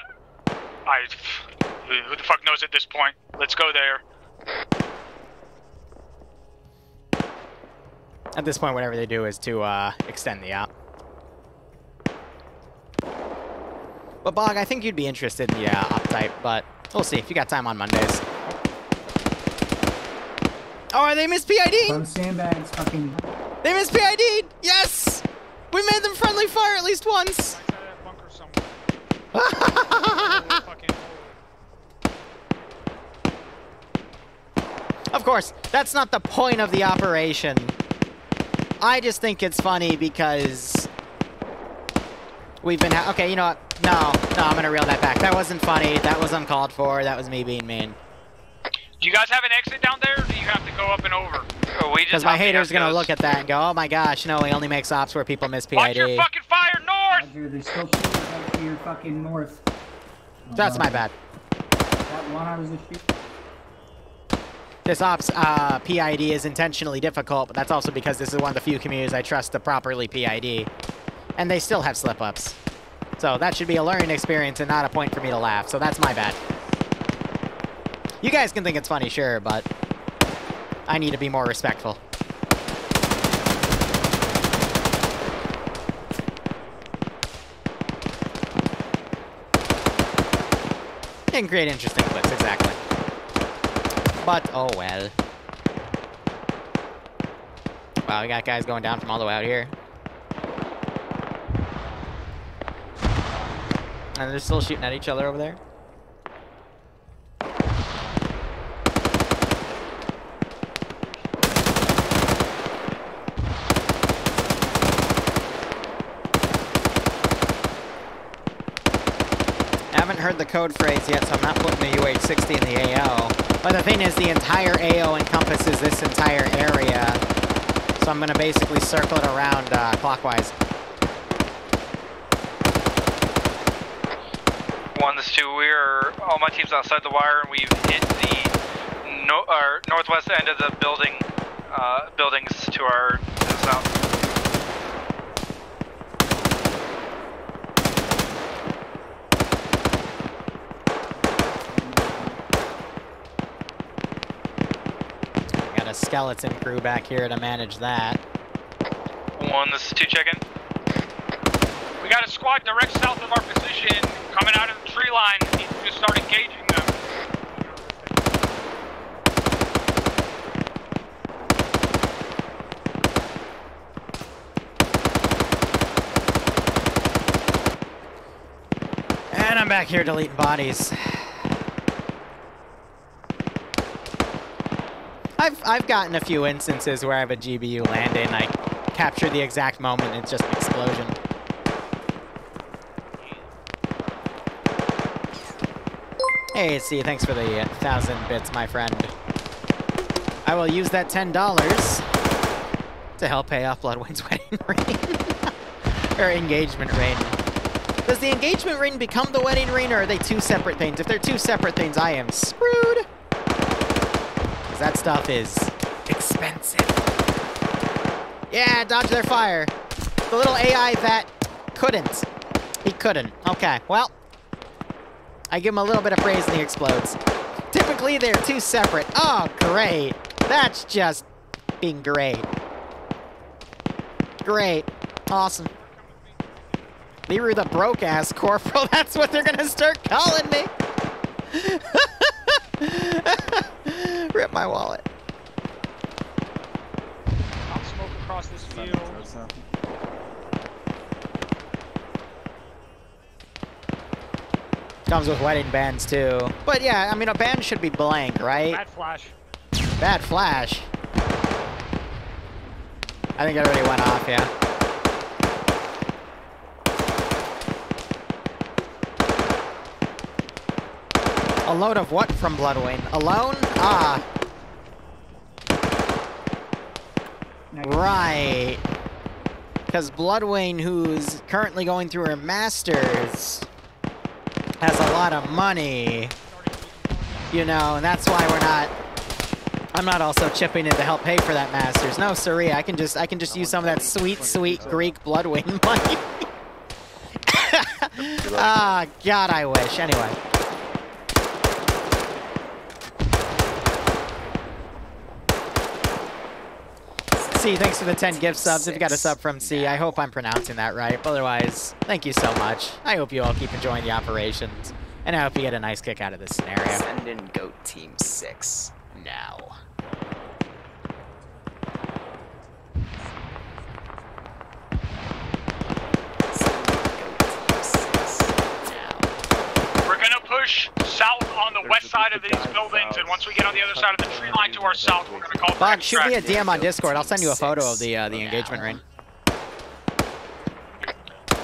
Who the fuck knows at this point? Let's go there. At this point, whatever they do is to extend the op. But Bog, I think you'd be interested in the op type, but we'll see if you got time on Mondays. Oh, they missed PID! Some sandbags fucking... They missed PID! Yes! We made them friendly fire at least once! Of course, that's not the point of the operation. I just think it's funny because we've been okay, you know what? No, I'm gonna reel that back. That wasn't funny. That was uncalled for. That was me being mean. Do you guys have an exit down there, or do you have to go up and over? Because my hater's gonna look at that and go, oh my gosh, no, he only makes ops where people miss PID. Watch your fucking fire north! Roger, there's still people back to your fucking north. That's my bad. That one I was just shooting. This ops PID is intentionally difficult, but that's also because this is one of the few communities I trust to properly PID. And they still have slip-ups. So that should be a learning experience and not a point for me to laugh, so that's my bad. You guys can think it's funny, sure, but I need to be more respectful. And create interesting clips, exactly. But, oh well. Wow, we got guys going down from all the way out here. And they're still shooting at each other over there. I haven't heard the code phrase yet, so I'm not putting the UH-60 in the AO. But the thing is, the entire AO encompasses this entire area. So I'm going to basically circle it around clockwise. 1, this is 2. We're all my team's outside the wire, and we've hit the northwest end of the buildings to the south. Got a skeleton crew back here to manage that. 1, this is 2 checking. We got a squad direct south of our position coming out of the tree line. Need to just start engaging them. And I'm back. back here deleting bodies. I've gotten a few instances where I have a GBU land in, I capture the exact moment and it's just an explosion. Hey, see, thanks for the 1,000 bits, my friend. I will use that $10 to help pay off Bloodwind's wedding ring. Or engagement ring. Does the engagement ring become the wedding ring, or are they two separate things? If they're two separate things, I am screwed. Because that stuff is expensive. Yeah, dodge their fire. The little AI that couldn't. He couldn't. Okay, well. I give him a little bit of praise and he explodes. Typically, they're two separate. Oh, great. That's just being great. Great. Awesome. Liru the broke-ass corporal. That's what they're gonna start calling me. Rip my wallet. I'll smoke across this field. Comes with wedding bands too. But yeah, I mean, a band should be blank, right? Bad flash. Bad flash. I think it already went off, yeah. A load of what from Bloodwing? Alone? Ah. Right. Because Bloodwing, who's currently going through her masters, has a lot of money, you know, and that's why I'm not also chipping in to help pay for that masters. No, siree, I can just use some of that sweet, sweet Greek Bloodwing money. Ah, God, I wish. Anyway. C, thanks for the 10 gift subs. If you got a sub from C, I hope I'm pronouncing that right. But otherwise, thank you so much. I hope you all keep enjoying the operations. And I hope you get a nice kick out of this scenario. Send in Goat Team 6 now. We're gonna push south on the west side of these buildings, and once we get on the other side of the tree line to our south, we're gonna call for Bog, shoot me a extract. DM on Discord. I'll send you a photo of the engagement ring.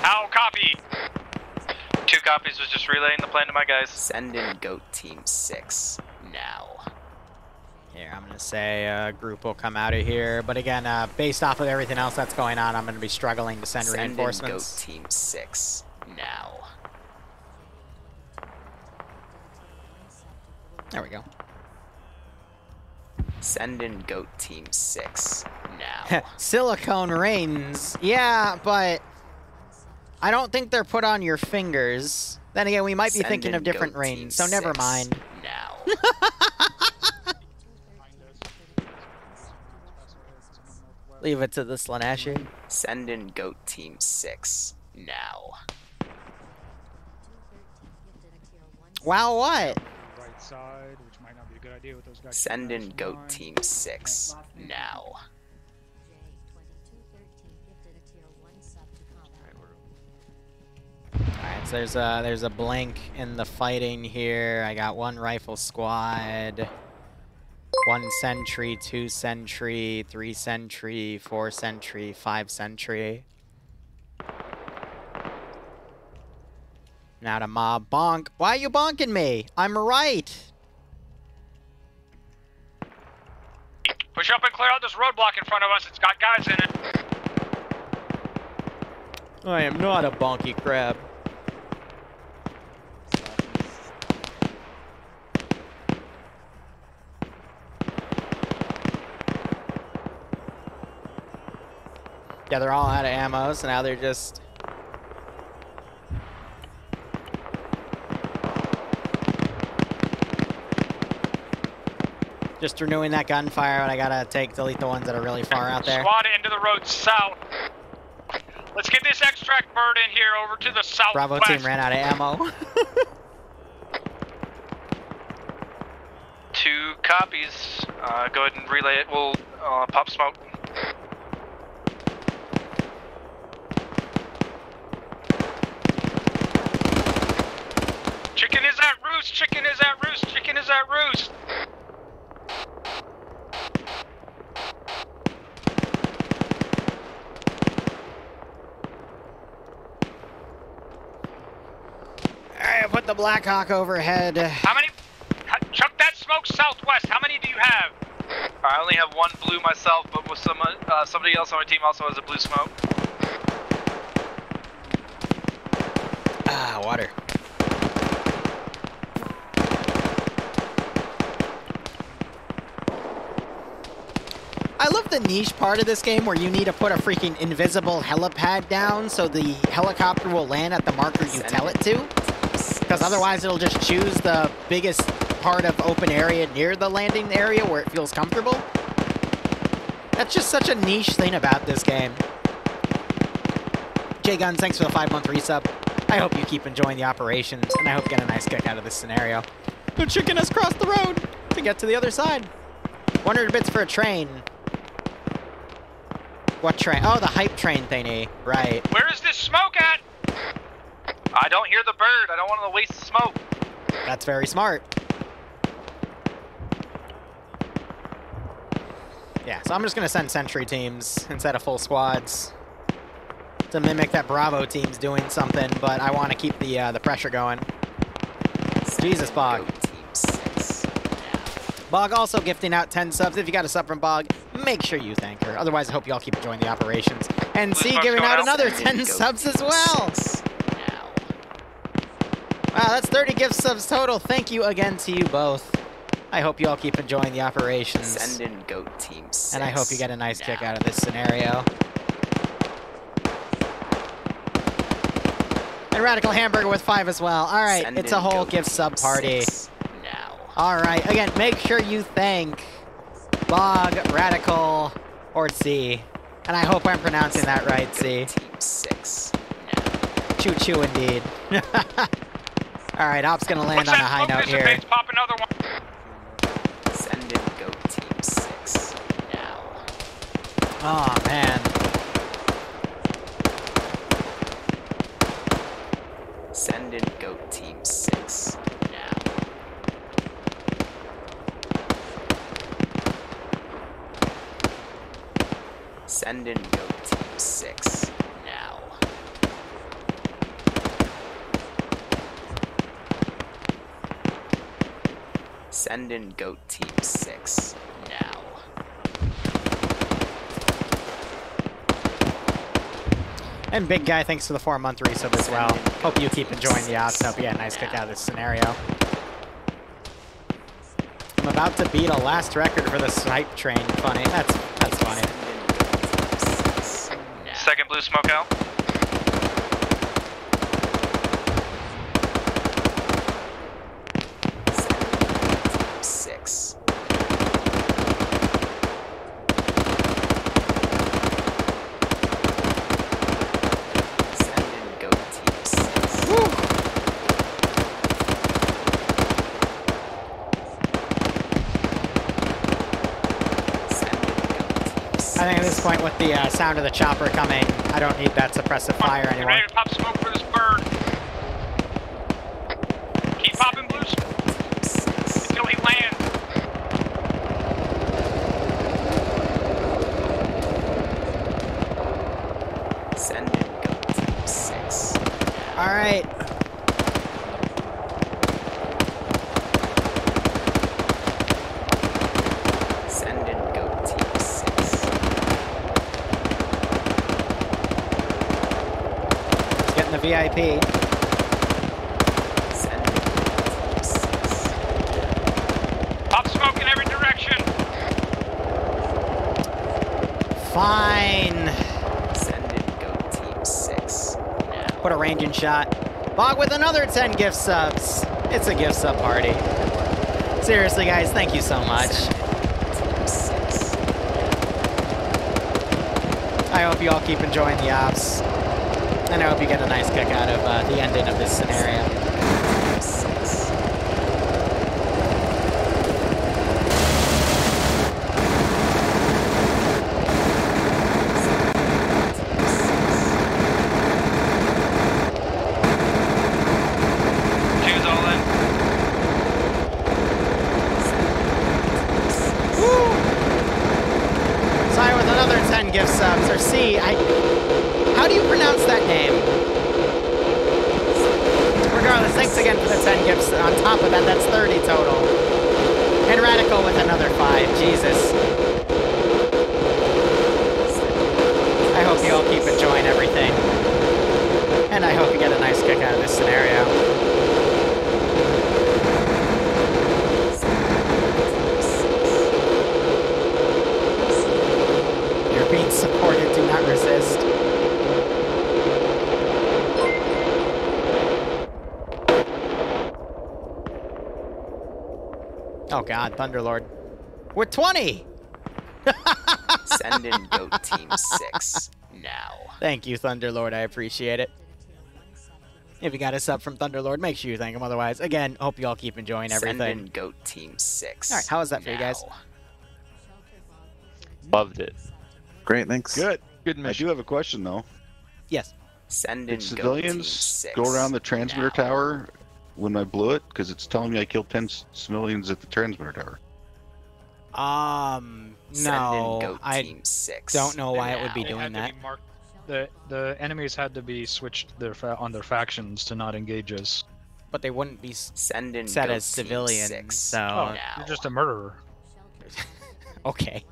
How copy? 2 copies, was just relaying the plan to my guys. Send in Goat Team 6 now. Here, I'm gonna say a group will come out of here, but again, based off of everything else that's going on, I'm gonna be struggling to send reinforcements. Send in Goat Team 6 now. There we go. Send in Goat Team 6 now. Silicone rings. Yeah, but I don't think they're put on your fingers. Then again, we might be thinking of different rings, so never mind. Now. Leave it to the Slaneshi. Send in Goat Team 6 now. Wow, what? Right side, which might not be a good idea with those guys. Send in Goat Team 6 now. Alright, so there's a blink in the fighting here. I got 1 rifle squad, 1 sentry, 2 sentry, 3 sentry, 4 sentry, 5 sentry. Now to mob bonk. Why are you bonking me? I'm right. Push up and clear out this roadblock in front of us. It's got guys in it. I am not a bonky crab. Yeah, they're all out of ammo, so now they're just... just renewing that gunfire, but I gotta delete the ones that are really far out there. Squad into the road south. Let's get this extract bird in here over to the southwest. Bravo team ran out of ammo. 2 copies. Go ahead and relay it. We'll pop smoke. roost! Chicken is at roost! Chicken is at roost! Alright, put the Black Hawk overhead. How many? Chuck that smoke southwest. How many do you have? I only have one blue myself, but with somebody else on my team also has a blue smoke. Ah, water. I love the niche part of this game where you need to put a freaking invisible helipad down so the helicopter will land at the marker you tell it to. Because otherwise it'll just choose the biggest part of open area near the landing area where it feels comfortable. That's just such a niche thing about this game. J-Guns, thanks for the 5-month resub. I hope you keep enjoying the operations, and I hope you get a nice kick out of this scenario. The chicken has crossed the road to get to the other side. 100 bits for a train. What train? Oh, the hype train thingy. Right. Where is this smoke at? I don't hear the bird. I don't want to waste the smoke. That's very smart. Yeah, so I'm just going to send sentry teams instead of full squads to mimic that Bravo team's doing something, but I want to keep the pressure going. Jesus, Bog. Bog also gifting out 10 subs. If you got a sub from Bog, make sure you thank her. Otherwise, I hope you all keep enjoying the operations. And C giving out another 10 subs as well. Wow, that's 30 gift subs total. Thank you again to you both. I hope you all keep enjoying the operations. Send in Goat Team 6. And I hope you get a nice kick out of this scenario. And Radical Hamburger with 5 as well. All right, it's a whole gift sub party. All right, again, make sure you thank Bog, Radical, or C. And I hope I'm pronouncing that right, C. Team 6. Choo-choo indeed. All right, Op's gonna land on a high note here. Pop another one. Send in Goat Team 6 now. Oh, man. Send in Goat Team 6 now. Send in Goat Team 6 now. Send in Goat Team 6 now. And Big Guy, thanks for the 4-month resub as well. Hope you keep enjoying the ops. Hope you get a nice kick out of this scenario. I'm about to beat a last record for the snipe train. Funny. That's funny. Second blue smoke out. I think at this point, with the sound of the chopper coming, I don't need that suppressive fire anymore. Ready to pop smoke for this bird. Keep popping blue smoke until he lands. Send in Goat Team 6. All right. Send in Goat Team 6. Getting the VIP. Send in Goat Team 6. Pop smoke in every direction. Fine. Send in Goat Team 6 now. Put a ranging shot. Bog with another 10 gift subs. It's a gift sub party. Seriously, guys, thank you so much. Team 6. I hope you all keep enjoying the ops. And I hope you get a nice kick out of the ending of this scenario. Team 6. Two's all in. 30. How do you pronounce that name? Regardless, thanks again for the 10 gifts. On top of that, that's 30 total. And Radical with another 5. Jesus. I hope you all keep enjoying everything. And I hope you get a nice kick out of this scenario. You're being supported, do not resist. Oh god, Thunderlord. We're 20! Send in Goat Team 6 now. Thank you, Thunderlord. I appreciate it. If you got a sub from Thunderlord, make sure you thank him. Otherwise, again, hope you all keep enjoying everything. Send in Goat Team 6. All right, how was that for you guys? Loved it. Great, thanks. Good. Good I mission. do have a question though. Yes. Send in Did Goat Team civilians 6 go around the transmitter now. tower when I blew it? Because it's telling me I killed 10 civilians at the transmitter tower. Send in No, Goat I Team 6 don't know why it would be now. They doing had to that. be marked. The enemies had to be switched on their factions to not engage us. But they wouldn't be Send in set Goat as Team civilians, 6 so... Oh, now. you're just a murderer. Okay.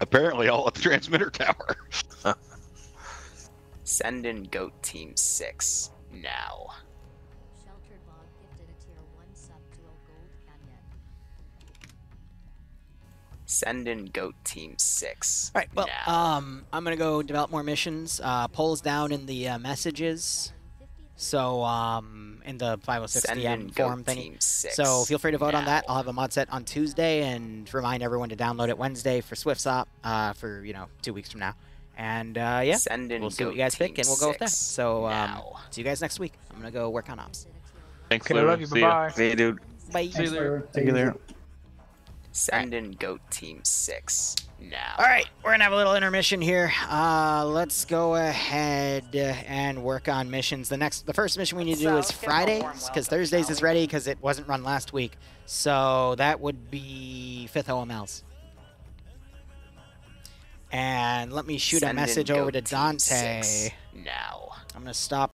Apparently all at the transmitter tower. Send in Goat Team 6 now. Send in Goat Team 6 Alright, well, now. I'm gonna go develop more missions. Polls down in the messages. So, in the 506 Send DM in forum Goat thingy. Team 6 So feel free to vote on that. now. I'll have a mod set on Tuesday, and remind everyone to download it Wednesday for SwiftSop, for, 2 weeks from now. And, yeah, Send in we'll see what Goat you guys Team pick, and we'll go with that. 6 So, now. see you guys next week. I'm gonna go work on ops. Thanks, Okay, I Liru. love you. See ya. Bye-bye. Hey, dude. Bye. Thanks, Liru. Take it there. Send in Goat Team 6 now. Alright, we're gonna have a little intermission here. Let's go ahead and work on missions. The first mission we need to do is Fridays, because Thursdays is ready, because it wasn't run last week. So that would be 5th OMLs. And let me shoot a Send in message over to Goat Team Dante. 6 now. I'm gonna stop